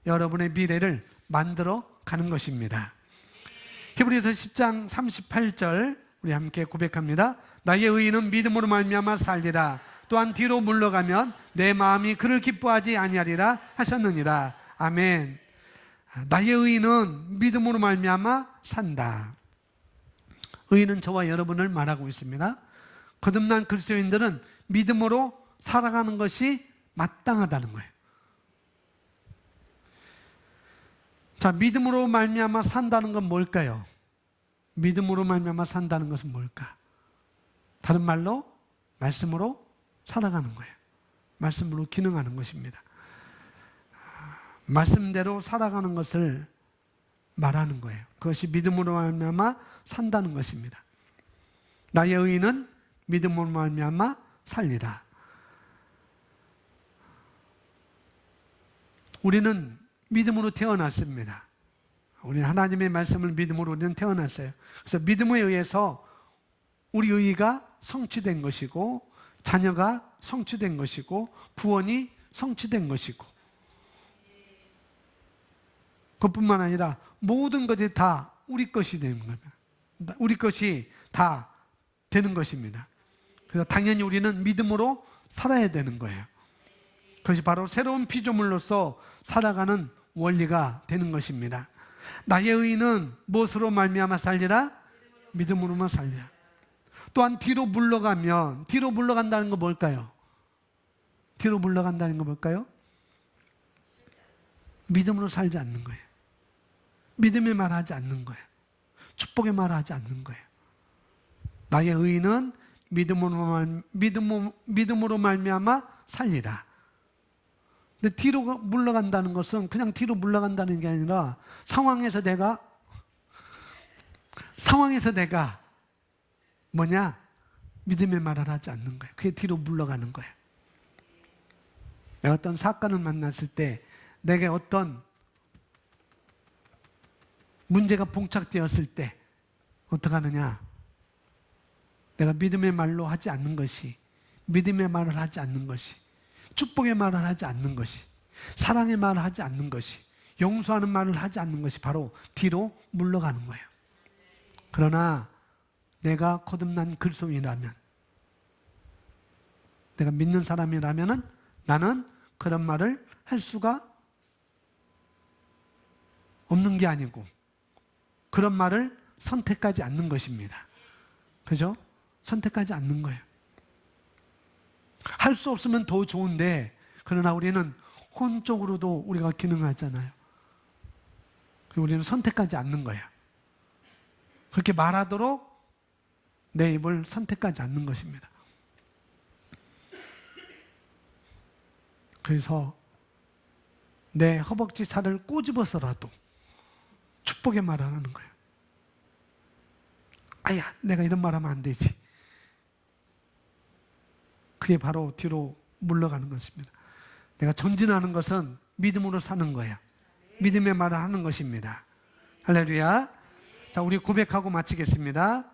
여러분의 미래를 만들어 가는 것입니다. 히브리서 10장 38절 우리 함께 고백합니다. 나의 의인은 믿음으로 말미암아 살리라. 또한 뒤로 물러가면 내 마음이 그를 기뻐하지 아니하리라 하셨느니라. 아멘. 나의 의인은 믿음으로 말미암아 산다. 의인은 저와 여러분을 말하고 있습니다. 거듭난 그리스도인들은 믿음으로 살아가는 것이 마땅하다는 거예요. 자, 믿음으로 말미암아 산다는 건 뭘까요? 믿음으로 말미암아 산다는 것은 뭘까? 다른 말로 말씀으로 살아가는 거예요. 말씀으로 기능하는 것입니다. 말씀대로 살아가는 것을 말하는 거예요. 그것이 믿음으로 말미암아 산다는 것입니다. 나의 의인은 믿음으로 말미암아 살리라. 우리는 믿음으로 태어났습니다. 우리는 하나님의 말씀을 믿음으로 우리는 태어났어요. 그래서 믿음에 의해서 우리 의가 성취된 것이고 자녀가 성취된 것이고 구원이 성취된 것이고 그것뿐만 아니라 모든 것이 다 우리 것이 되는 겁니다. 우리 것이 다 되는 것입니다. 그래서 당연히 우리는 믿음으로 살아야 되는 거예요. 그것이 바로 새로운 피조물로서 살아가는 원리가 되는 것입니다. 나의 의인은 무엇으로 말미암아 살리라? 믿음으로만 살리라. 또한 뒤로 물러가면, 뒤로 물러간다는 건 뭘까요? 뒤로 물러간다는 건 뭘까요? 믿음으로 살지 않는 거예요. 믿음의 말하지 않는 거예요. 축복의 말하지 않는 거예요. 나의 의인은 믿음으로 말미암아 살리라. 근데 뒤로 물러간다는 것은 그냥 뒤로 물러간다는 게 아니라 상황에서 내가 뭐냐? 믿음의 말을 하지 않는 거예요. 그게 뒤로 물러가는 거예요. 내가 어떤 사건을 만났을 때 내게 어떤 문제가 봉착되었을 때 어떻게 하느냐? 내가 믿음의 말로 하지 않는 것이, 믿음의 말을 하지 않는 것이, 축복의 말을 하지 않는 것이, 사랑의 말을 하지 않는 것이, 용서하는 말을 하지 않는 것이 바로 뒤로 물러가는 거예요. 그러나 내가 거듭난 그리스도인이라면, 내가 믿는 사람이라면 나는 그런 말을 할 수가 없는 게 아니고 그런 말을 선택하지 않는 것입니다. 그죠? 선택하지 않는 거예요. 할 수 없으면 더 좋은데 그러나 우리는 혼적으로도 우리가 기능하잖아요. 우리는 선택하지 않는 거예요. 그렇게 말하도록 내 입을 선택하지 않는 것입니다. 그래서 내 허벅지 살을 꼬집어서라도 축복의 말을 하는 거예요. 아야, 내가 이런 말 하면 안 되지. 그게 바로 뒤로 물러가는 것입니다. 내가 전진하는 것은 믿음으로 사는 거예요. 믿음의 말을 하는 것입니다. 할렐루야. 자, 우리 고백하고 마치겠습니다.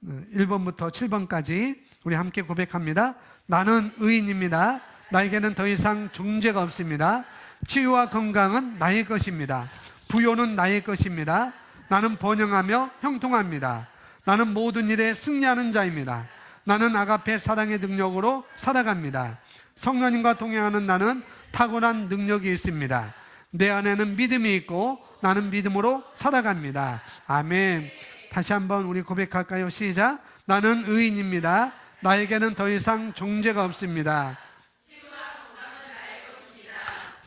1번부터 7번까지 우리 함께 고백합니다. 나는 의인입니다. 나에게는 더 이상 정죄가 없습니다. 치유와 건강은 나의 것입니다. 부요는 나의 것입니다. 나는 번영하며 형통합니다. 나는 모든 일에 승리하는 자입니다. 나는 아가페 사랑의 능력으로 살아갑니다. 성령님과 동행하는 나는 탁월한 능력이 있습니다. 내 안에는 믿음이 있고 나는 믿음으로 살아갑니다. 아멘. 다시 한번 우리 고백할까요? 시작. 나는 의인입니다. 나에게는 더 이상 정죄가 없습니다.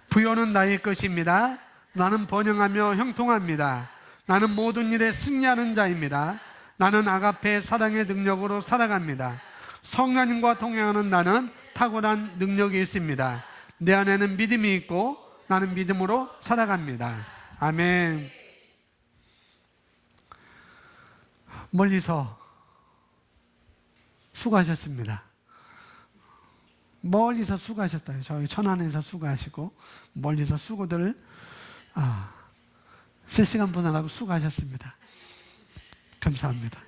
부요는 나의 것입니다. 나는 번영하며 형통합니다. 나는 모든 일에 승리하는 자입니다. 나는 아가페 사랑의 능력으로 살아갑니다. 성령님과 동행하는 나는 탁월한 능력이 있습니다. 내 안에는 믿음이 있고 나는 믿음으로 살아갑니다. 아멘. 멀리서 수고하셨습니다. 멀리서 수고하셨다. 저희 천안에서 수고하시고 멀리서 수고들 실시간 보느라고 수고하셨습니다. 감사합니다.